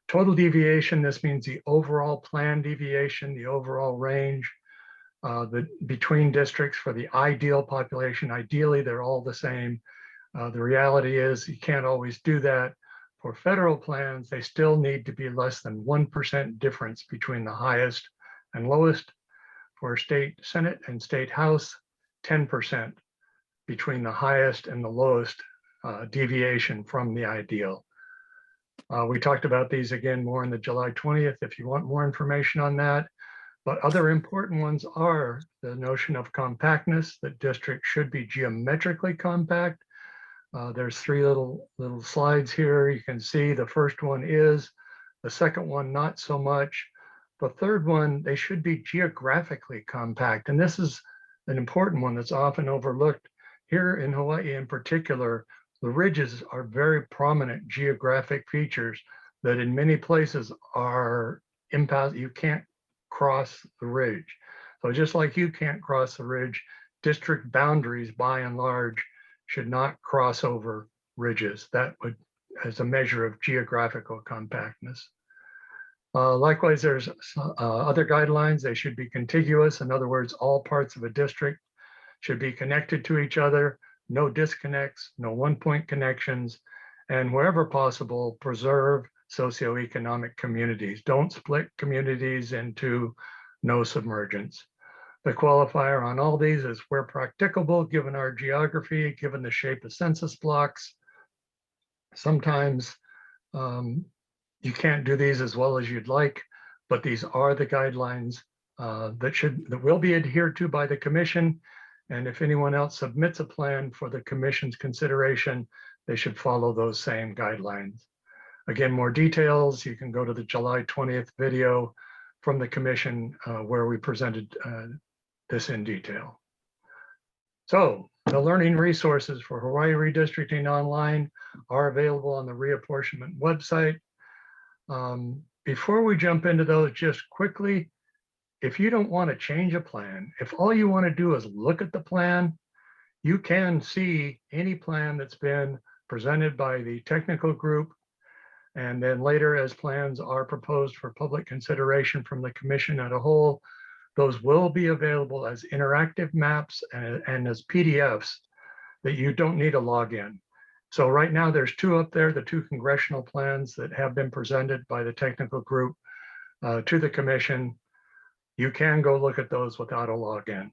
Total deviation, this means the overall plan deviation, the overall range between districts for the ideal population. Ideally, they're all the same. The reality is you can't always do that. For federal plans, they still need to be less than 1% difference between the highest and lowest. For state Senate and state House, 10% between the highest and the lowest deviation from the ideal. We talked about these again more on the July 20th if you want more information on that. But other important ones are the notion of compactness, that districts should be geometrically compact. There's three little slides here. You can see the first one is, the second one not so much. The third one, they should be geographically compact. And this is an important one that's often overlooked. Here in Hawaii in particular, the ridges are very prominent geographic features that in many places are impassable. You can't cross the ridge. So just like you can't cross the ridge, district boundaries by and large should not cross over ridges. That would, as a measure of geographical compactness. Likewise, there's other guidelines. They should be contiguous. In other words, all parts of a district should be connected to each other, no disconnects, no one-point connections, and wherever possible, preserve socioeconomic communities. Don't split communities into no submergence. The qualifier on all these is where practicable, given our geography, given the shape of census blocks. Sometimes you can't do these as well as you'd like, but these are the guidelines that will be adhered to by the commission. And if anyone else submits a plan for the commission's consideration, they should follow those same guidelines. Again, more details, you can go to the July 20th video from the commission where we presented this in detail. So the learning resources for Hawaii Redistricting Online are available on the reapportionment website. Before we jump into those, just quickly, if you don't want to change a plan, if all you want to do is look at the plan, you can see any plan that's been presented by the technical group. And then later, as plans are proposed for public consideration from the commission as a whole, those will be available as interactive maps and as PDFs that you don't need a login. So right now there's two up there, the two congressional plans that have been presented by the technical group to the commission. You can go look at those without a login.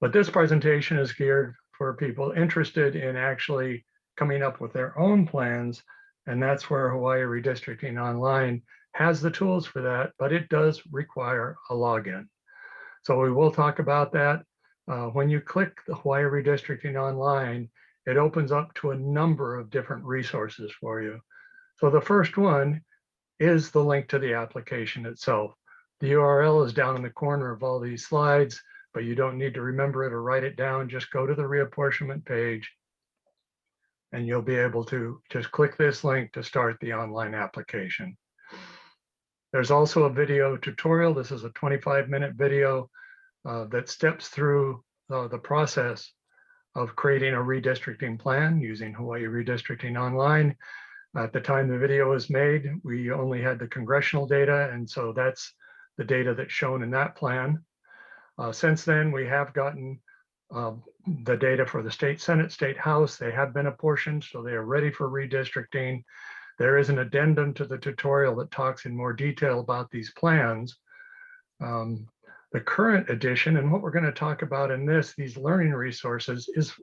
But this presentation is geared for people interested in actually coming up with their own plans. And that's where Hawaii Redistricting Online has the tools for that, but it does require a login. So we will talk about that. When you click the Hawaii Redistricting Online, it opens up to a number of different resources for you. So the first one is the link to the application itself. The URL is down in the corner of all these slides, but you don't need to remember it or write it down. Just go to the reapportionment page and you'll be able to just click this link to start the online application. There's also a video tutorial. This is a 25-minute video that steps through the process of creating a redistricting plan using Hawaii Redistricting Online. At the time the video was made, we only had the congressional data, and so that's the data that's shown in that plan. Since then, we have gotten the data for the state Senate, state House. They have been apportioned, so they are ready for redistricting. There is an addendum to the tutorial that talks in more detail about these plans. The current edition, and what we're going to talk about in these learning resources is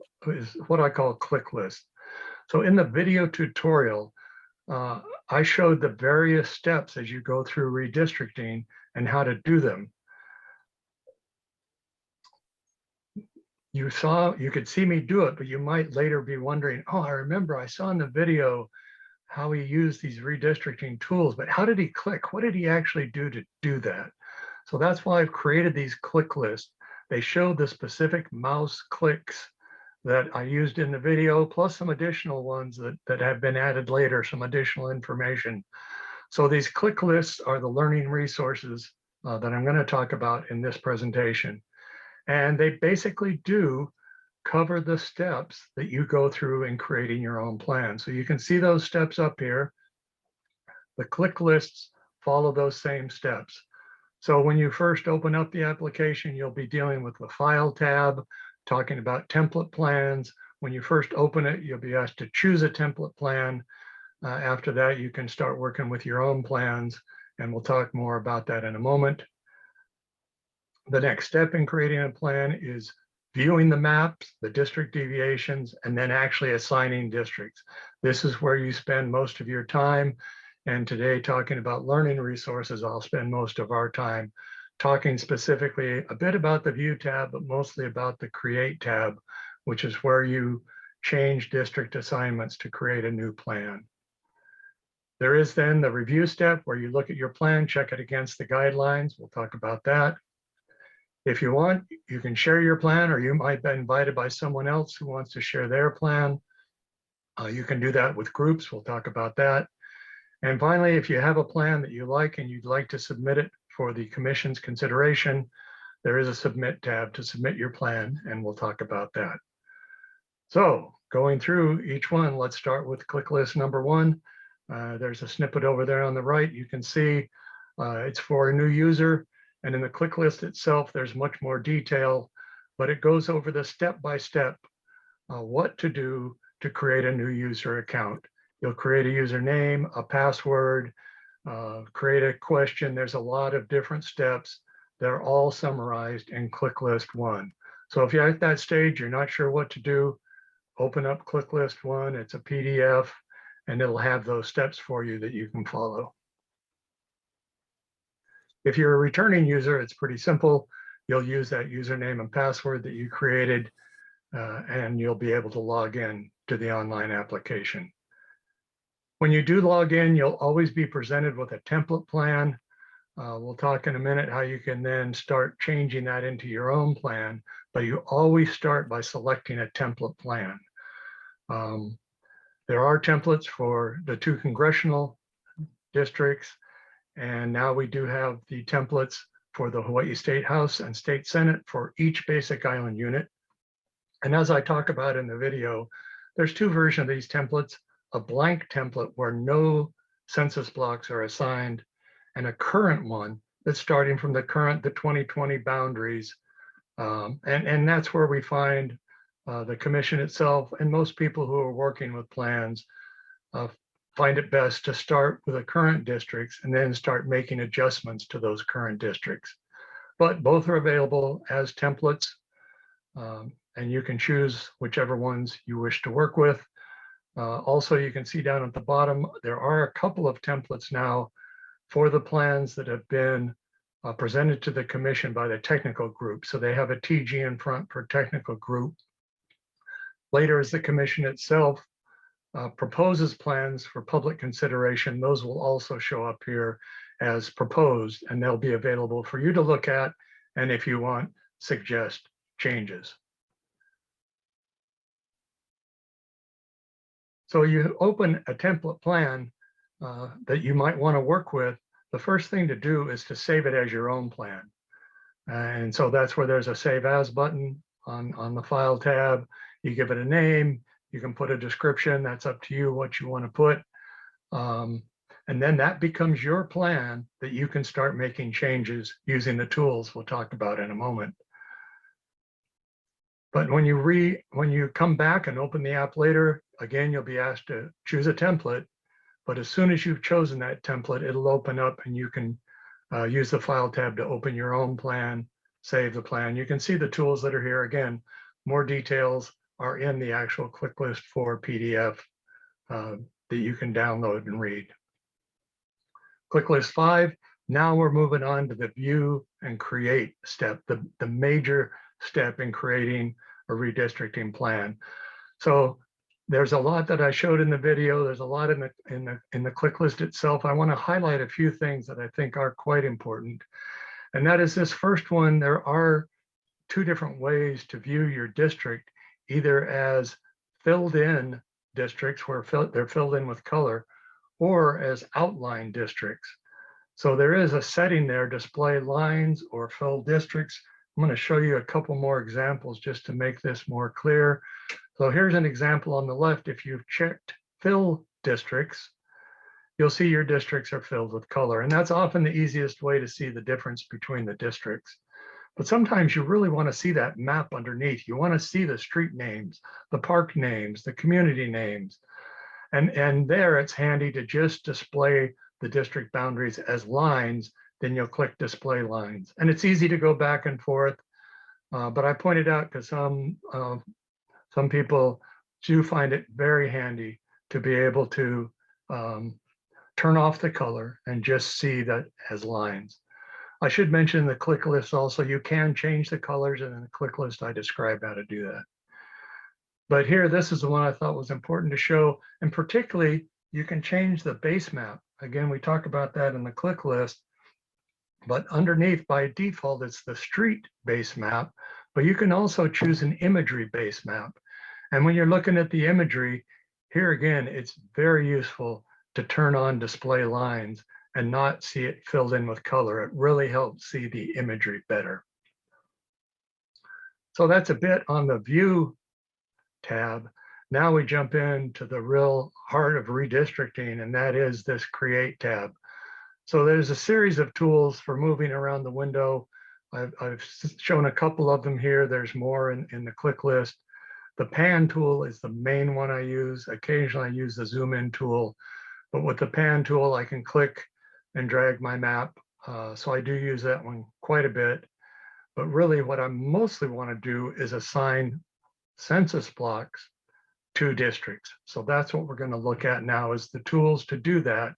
what I call click list. So in the video tutorial, I showed the various steps as you go through redistricting and how to do them. You could see me do it, but you might later be wondering, oh, I remember I saw in the video how he used these redistricting tools, but how did he click? What did he actually do to do that? So that's why I've created these click lists. They show the specific mouse clicks that I used in the video, plus some additional ones that have been added later, some additional information. So these click lists are the learning resources that I'm going to talk about in this presentation. And they basically do cover the steps that you go through in creating your own plan. So you can see those steps up here. The click lists follow those same steps. So when you first open up the application, you'll be dealing with the File tab, talking about template plans. When you first open it, you'll be asked to choose a template plan. After that, you can start working with your own plans, and we'll talk more about that in a moment. The next step in creating a plan is viewing the maps, the district deviations, and then actually assigning districts. This is where you spend most of your time. And today, talking about learning resources, I'll spend most of our time talking specifically a bit about the View tab, but mostly about the Create tab, which is where you change district assignments to create a new plan. There is then the review step where you look at your plan, check it against the guidelines. We'll talk about that. If you want, you can share your plan, or you might be invited by someone else who wants to share their plan. You can do that with groups. We'll talk about that. And finally, if you have a plan that you like and you'd like to submit it for the commission's consideration, there is a submit tab to submit your plan, and we'll talk about that. So going through each one, let's start with click list number 1. There's a snippet over there on the right. You can see it's for a new user. And in the click list itself, there's much more detail, but it goes over the step-by-step what to do to create a new user account. You'll create a username, a password, create a question. There's a lot of different steps. They're all summarized in click list 1. So if you're at that stage, you're not sure what to do, open up click list 1. It's a PDF, and it'll have those steps for you that you can follow. If you're a returning user, it's pretty simple. You'll use that username and password that you created, and you'll be able to log in to the online application. When you do log in, you'll always be presented with a template plan. We'll talk in a minute how you can then start changing that into your own plan, but you always start by selecting a template plan. There are templates for the 2 congressional districts, and now we do have the templates for the Hawaii State House and State Senate for each basic island unit. And as I talk about in the video, there's 2 versions of these templates: a blank template where no census blocks are assigned, and a current one that's starting from the 2020 boundaries. And that's where we find the commission itself and most people who are working with plans find it best to start with the current districts and then start making adjustments to those current districts. But both are available as templates, and you can choose whichever ones you wish to work with. Also, you can see down at the bottom, there are a couple of templates now for the plans that have been presented to the commission by the technical group. So they have a TG in front for technical group. Later, as the commission itself proposes plans for public consideration, those will also show up here as proposed, and they'll be available for you to look at, and if you want, suggest changes. So you open a template plan that you might want to work with. The first thing to do is to save it as your own plan. And so that's where there's a Save As button on the File tab. You give it a name. You can put a description. That's up to you what you want to put. And then that becomes your plan that you can start making changes using the tools we'll talk about in a moment. But when you come back and open the app later, again, you'll be asked to choose a template. But as soon as you've chosen that template, it'll open up and you can use the File tab to open your own plan, save the plan. You can see the tools that are here. Again, more details are in the actual click list for PDF that you can download and read. Click list 5, now we're moving on to the view and create step, the major step in creating a redistricting plan. So There's a lot that I showed in the video. There's a lot in the click list itself. I want to highlight a few things that I think are quite important. And that is this first one, there are two different ways to view your district, either as filled in districts where they're filled in with color, or as outline districts. So there is a setting there, display lines or fill districts. I'm going to show you a couple more examples just to make this more clear. So here's an example on the left. If you've checked fill districts, you'll see your districts are filled with color. And that's often the easiest way to see the difference between the districts. But sometimes you really want to see that map underneath. You want to see the street names, the park names, the community names. And there it's handy to just display the district boundaries as lines. Then you'll click display lines. And it's easy to go back and forth. But I pointed out because some people do find it very handy to be able to turn off the color and just see that as lines. I should mention the click list also. You can change the colors, and in the click list, I describe how to do that. But here, this is the one I thought was important to show. And particularly, you can change the base map. Again, we talk about that in the click list. But underneath, by default, it's the street base map. But you can also choose an imagery base map. And when you're looking at the imagery, here again, it's very useful to turn on display lines and not see it filled in with color. It really helps see the imagery better. So that's a bit on the view tab. Now we jump into the real heart of redistricting, and that is this create tab. So there's a series of tools for moving around the window. I've shown a couple of them here. There's more in the click list. The pan tool is the main one I use. Occasionally I use the zoom in tool, but with the pan tool, I can click and drag my map. So I do use that one quite a bit. But really what I mostly want to do is assign census blocks to districts. So that's what we're going to look at now, is the tools to do that.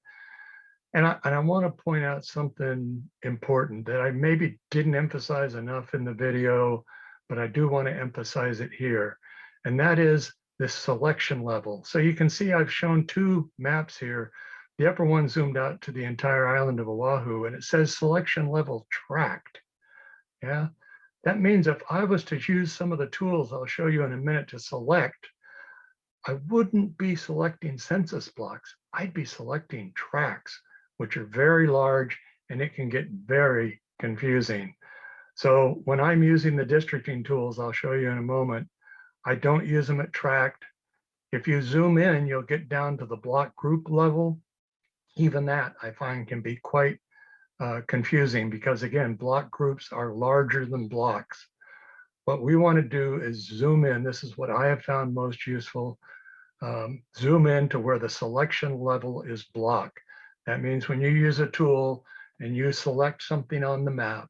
And I want to point out something important that I maybe didn't emphasize enough in the video, but I do want to emphasize it here. And that is this selection level. So you can see I've shown two maps here. The upper one zoomed out to the entire island of Oahu, and it says selection level tracked. Yeah, that means if I was to use some of the tools I'll show you in a minute to select, I wouldn't be selecting census blocks. I'd be selecting tracts, which are very large, and it can get very confusing. So when I'm using the districting tools, I'll show you in a moment, I don't use them at tract. If you zoom in, you'll get down to the block group level. Even that I find can be quite confusing because, again, block groups are larger than blocks. What we want to do is zoom in. This is what I have found most useful. Zoom in to where the selection level is block. That means when you use a tool and you select something on the map,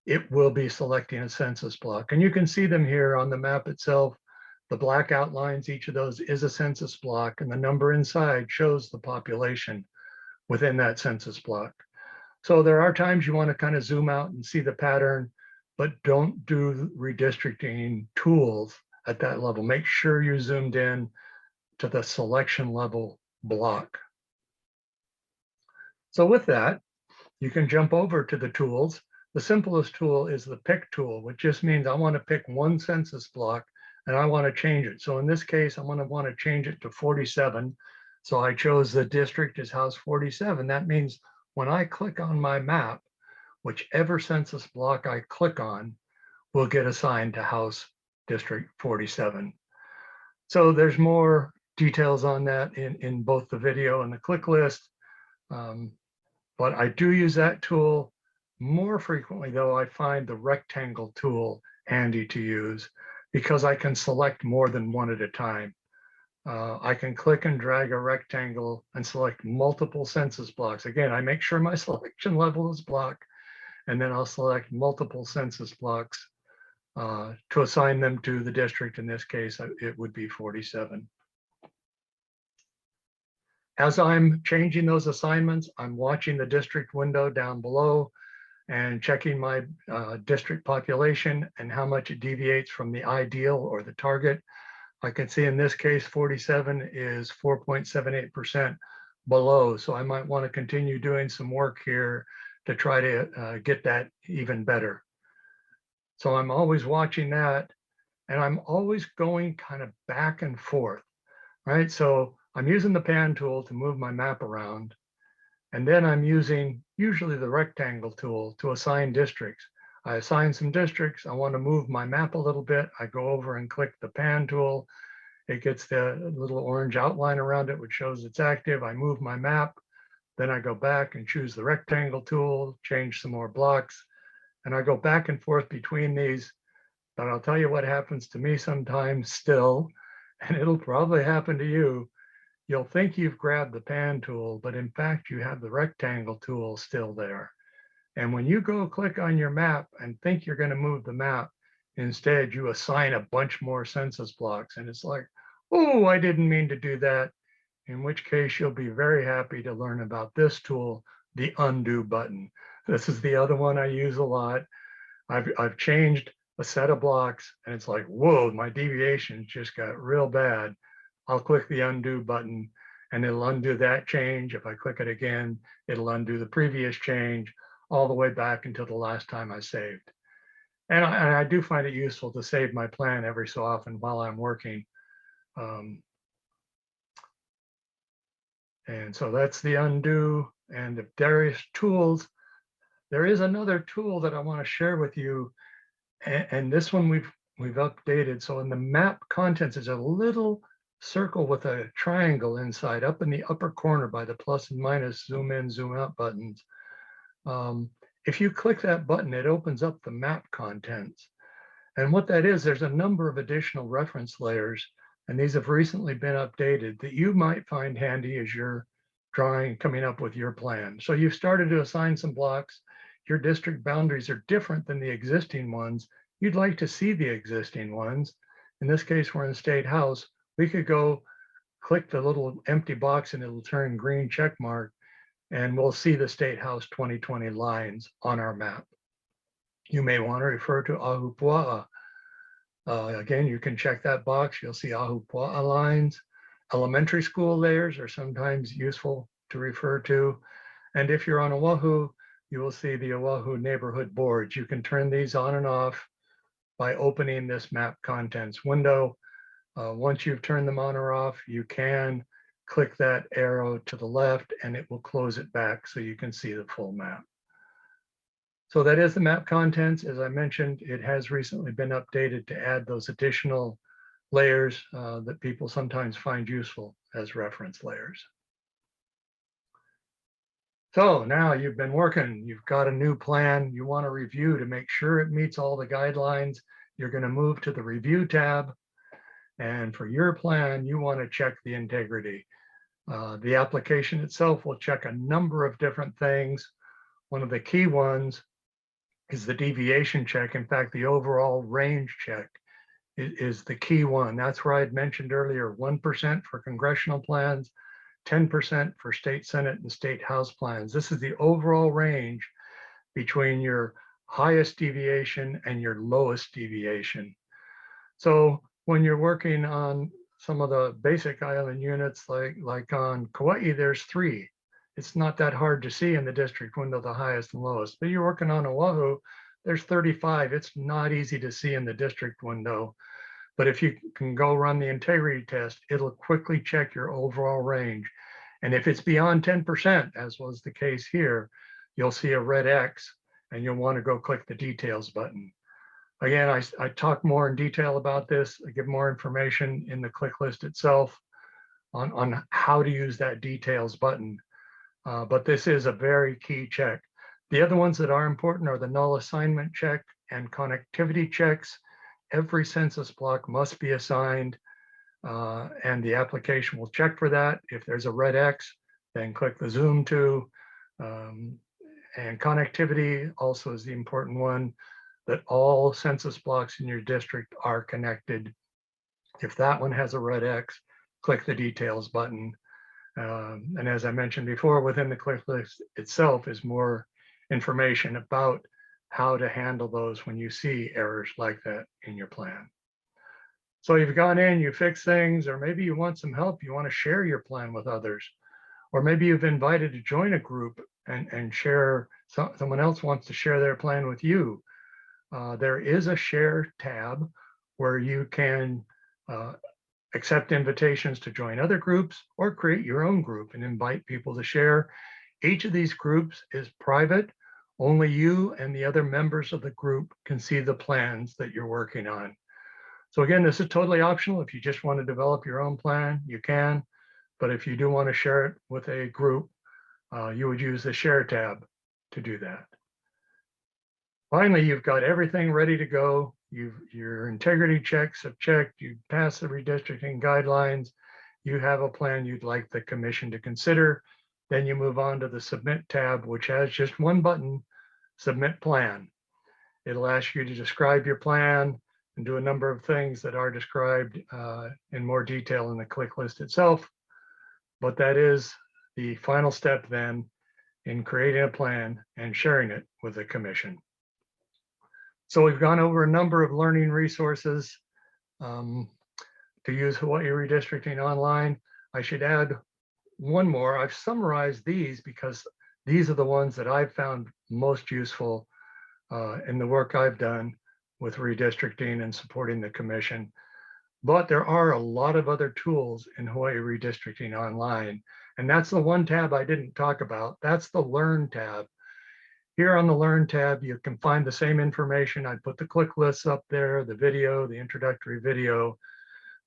it will be selecting a census block. And you can see them here on the map itself. The black outlines, each of those is a census block, and the number inside shows the population within that census block. So there are times you want to kind of zoom out and see the pattern, but don't do redistricting tools at that level. Make sure you're zoomed in to the selection level block. So with that, you can jump over to the tools. The simplest tool is the pick tool, which just means I want to pick one census block and I want to change it. So in this case, I'm going to want to change it to 47. So I chose the district as house 47. That means when I click on my map, whichever census block I click on will get assigned to house district 47. So there's more details on that in both the video and the click list. But I do use that tool more frequently, though. I find the rectangle tool handy to use because I can select more than one at a time. I can click and drag a rectangle and select multiple census blocks. Again, I make sure my selection level is block, and then I'll select multiple census blocks to assign them to the district. In this case, it would be 47. As I'm changing those assignments, I'm watching the district window down below and checking my district population and how much it deviates from the ideal or the target. I can see in this case, 47 is 4.78% below. So I might want to continue doing some work here to try to get that even better. So I'm always watching that, and I'm always going kind of back and forth, right? So I'm using the pan tool to move my map around. And then I'm using usually the rectangle tool to assign districts. I assign some districts. I want to move my map a little bit. I go over and click the pan tool. It gets the little orange outline around it, which shows it's active. I move my map. Then I go back and choose the rectangle tool, change some more blocks. And I go back and forth between these. But I'll tell you what happens to me sometimes still, and it'll probably happen to you. You'll think you've grabbed the pan tool, but in fact, you have the rectangle tool still there. And when you go click on your map and think you're going to move the map, instead you assign a bunch more census blocks. And it's like, oh, I didn't mean to do that. In which case you'll be very happy to learn about this tool, the undo button. This is the other one I use a lot. I've changed a set of blocks and it's like, whoa, my deviations just got real bad. I'll click the undo button and it'll undo that change. If I click it again, it'll undo the previous change all the way back until the last time I saved. And I do find it useful to save my plan every so often while I'm working. And so that's the undo and the various tools. There is another tool that I want to share with you. And this one we've updated. So in the map contents, there's a little circle with a triangle inside up in the upper corner by the plus and minus zoom in, zoom out buttons. If you click that button, it opens up the map contents. And what that is, there's a number of additional reference layers, and these have recently been updated that you might find handy as you're coming up with your plan. So you've started to assign some blocks. Your district boundaries are different than the existing ones. You'd like to see the existing ones. In this case, we're in State House. We could go click the little empty box and it'll turn green check mark, and we'll see the State House 2020 lines on our map. You may want to refer to Ahupua'a. Again, you can check that box. You'll see Ahupua'a lines. Elementary school layers are sometimes useful to refer to. And if you're on Oahu, you will see the Oahu neighborhood boards. You can turn these on and off by opening this map contents window. Once you've turned them on or off, you can click that arrow to the left and it will close it back so you can see the full map. So that is the map contents. As I mentioned, it has recently been updated to add those additional layers that people sometimes find useful as reference layers. So now you've been working, you've got a new plan, you want to review to make sure it meets all the guidelines. You're going to move to the review tab. And for your plan, you want to check the integrity. The application itself will check a number of different things. One of the key ones is the deviation check. In fact, the overall range check is the key one. That's where I had mentioned earlier, 1% for congressional plans, 10% for state Senate and state House plans. This is the overall range between your highest deviation and your lowest deviation. So when you're working on some of the basic island units, like on Kauai, there's 3. It's not that hard to see in the district window, the highest and lowest, but you're working on Oahu, there's 35. It's not easy to see in the district window, but if you can go run the integrity test, it'll quickly check your overall range. And if it's beyond 10%, as was the case here, you'll see a red X and you'll want to go click the details button. Again, I talk more in detail about this. I give more information in the click list itself on how to use that details button. But this is a very key check. The other ones that are important are the null assignment check and connectivity checks. Every census block must be assigned, and the application will check for that. If there's a red X, then click the zoom to. And connectivity also is the important one, that all census blocks in your district are connected. If that one has a red X, click the details button. And as I mentioned before, within the click list itself is more information about how to handle those when you see errors like that in your plan. So you've gone in, you fix things, or maybe you want some help, you want to share your plan with others. Or maybe you've invited to join a group and share, someone else wants to share their plan with you. There is a share tab where you can accept invitations to join other groups or create your own group and invite people to share. Each of these groups is private. Only you and the other members of the group can see the plans that you're working on. So again, this is totally optional. If you just want to develop your own plan, you can. But if you do want to share it with a group, you would use the share tab to do that. Finally, you've got everything ready to go. Your integrity checks have checked. You passed the redistricting guidelines. You have a plan you'd like the commission to consider. Then you move on to the submit tab, which has just one button, submit plan. It'll ask you to describe your plan and do a number of things that are described in more detail in the click list itself. But that is the final step then in creating a plan and sharing it with the commission. So we've gone over a number of learning resources to use Hawaii Redistricting Online. I should add one more. I've summarized these because these are the ones that I've found most useful in the work I've done with redistricting and supporting the commission. But there are a lot of other tools in Hawaii Redistricting Online. And that's the one tab I didn't talk about. That's the Learn tab. Here on the Learn tab, you can find the same information. I put the click lists up there, the video, the introductory video.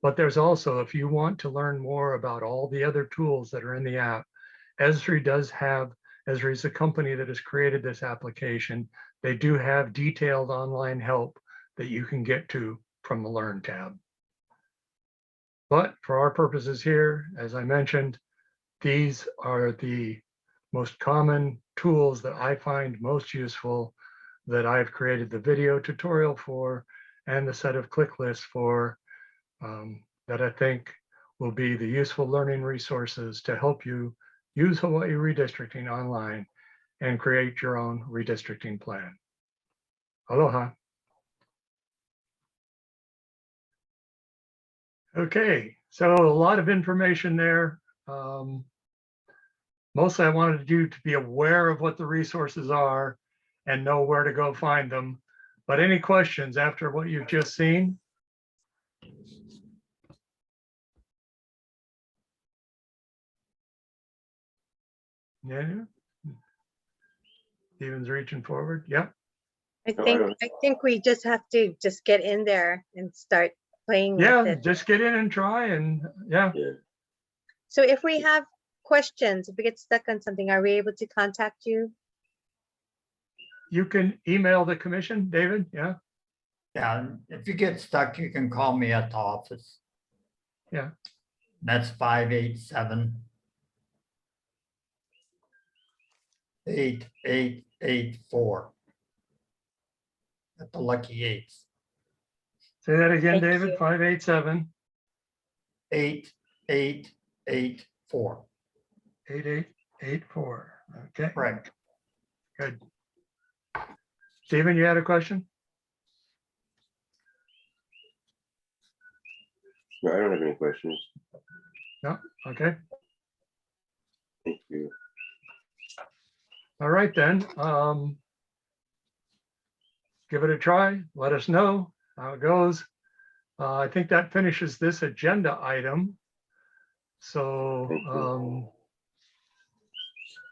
But there's also, if you want to learn more about all the other tools that are in the app, Esri does have, Esri is a company that has created this application. They do have detailed online help that you can get to from the Learn tab. But for our purposes here, as I mentioned, these are the most common tools that I find most useful that I've created the video tutorial for and the set of click lists for that I think will be the useful learning resources to help you use Hawaii Redistricting Online and create your own redistricting plan. Aloha. Okay, so a lot of information there. Mostly I wanted you to be aware of what the resources are and know where to go find them. But any questions after what you've just seen? Yeah. Steven's reaching forward. Yep. No, I don't. I think we just have to just get in there and start playing with Yeah, it. just get in and try and yeah. Yeah. So if we have questions, if we get stuck on something, are we able to contact you? You can email the commission, David. Yeah. Yeah, if you get stuck, you can call me at the office. Yeah. That's 587-8884. At the Lucky Eights. Say that again, Thank David. you. 587 8884. 8884. Okay. Right. Good. Stephen, you had a question? No, I don't have any questions. No. Okay. Thank you. All right then. Give it a try. Let us know how it goes. I think that finishes this agenda item. So Thank you.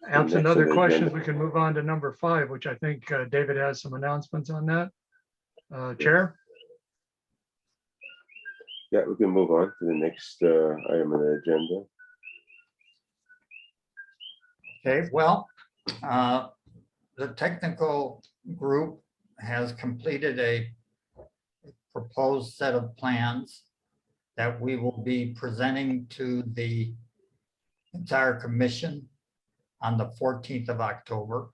absent next other on the questions, agenda- we can move on to number 5, which I think David has some announcements on that. Chair? Yeah, we can move on to the next item on the agenda. Okay, well, the technical group has completed a proposed set of plans that we will be presenting to the entire commission on the 14th of October.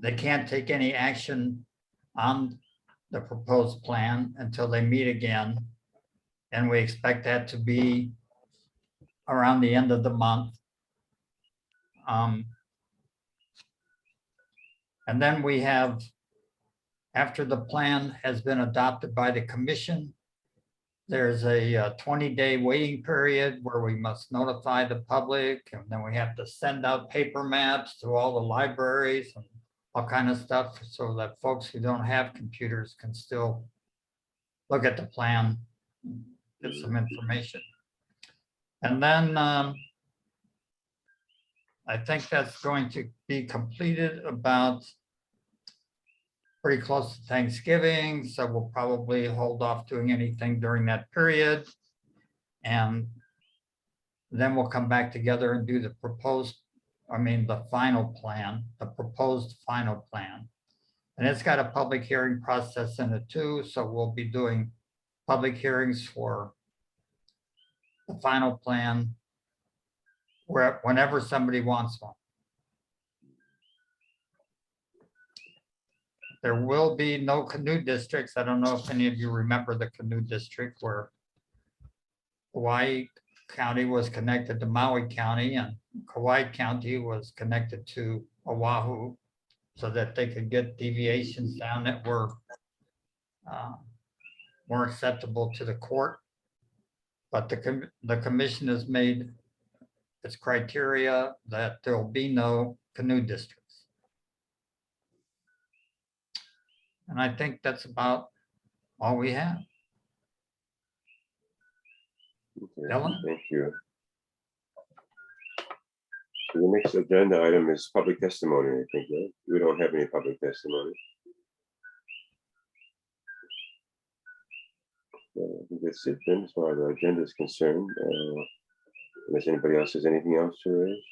They can't take any action on the proposed plan until they meet again. And we expect that to be around the end of the month. And then we have after the plan has been adopted by the commission, there's a 20-day waiting period where we must notify the public, and then we have to send out paper maps to all the libraries and all kind of stuff, so that folks who don't have computers can still look at the plan, get some information. And then I think that's going to be completed about pretty close to Thanksgiving, so we'll probably hold off doing anything during that period. And then we'll come back together and do the final plan, the proposed final plan. And it's got a public hearing process in it too, so we'll be doing public hearings for the final plan whenever somebody wants one. There will be no canoe districts. I don't know if any of you remember the canoe district where Hawaii County was connected to Maui County and Kauai County was connected to Oahu, so that they could get deviations down that were more acceptable to the court. But the commission has made its criteria that there will be no canoe districts. And I think that's about all we have. Okay, Ellen? thank you. So the next agenda item is public testimony, I think, right? We don't have any public testimony. I think that's it then, as far as our agenda is concerned. Unless anybody else has anything else to raise?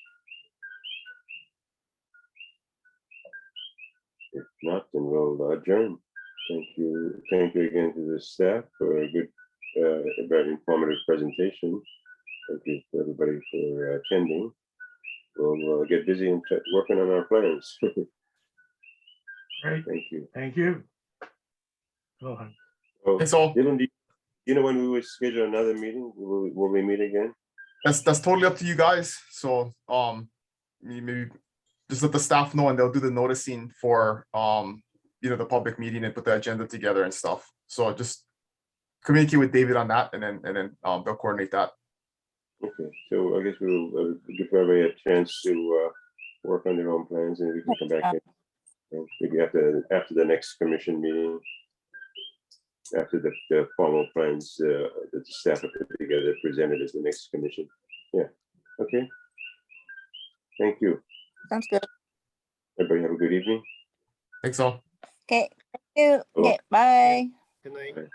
If not, then we'll adjourn. Thank you again to the staff for a good, very informative presentation. Thank you to everybody for attending. We'll get busy and working on our plans. Great, Thank you. thank you. Go ahead. Oh, That's all. Dylan, do you know when we will schedule another meeting? Will we meet again? That's totally up to you guys. So maybe just let the staff know and they'll do the noticing for the public meeting and put the agenda together and stuff. So just communicate with David on that and then they'll coordinate that. Okay, so I guess we'll give everybody a chance to work on their own plans and we can come back in. And maybe after the next commission meeting, after the formal plans that the staff have put together, presented as the next commission. Yeah, okay. Thank you. Sounds good. Everybody have a good evening. Thanks all. Okay, thank you. Hello. Okay, bye. Good night. Bye.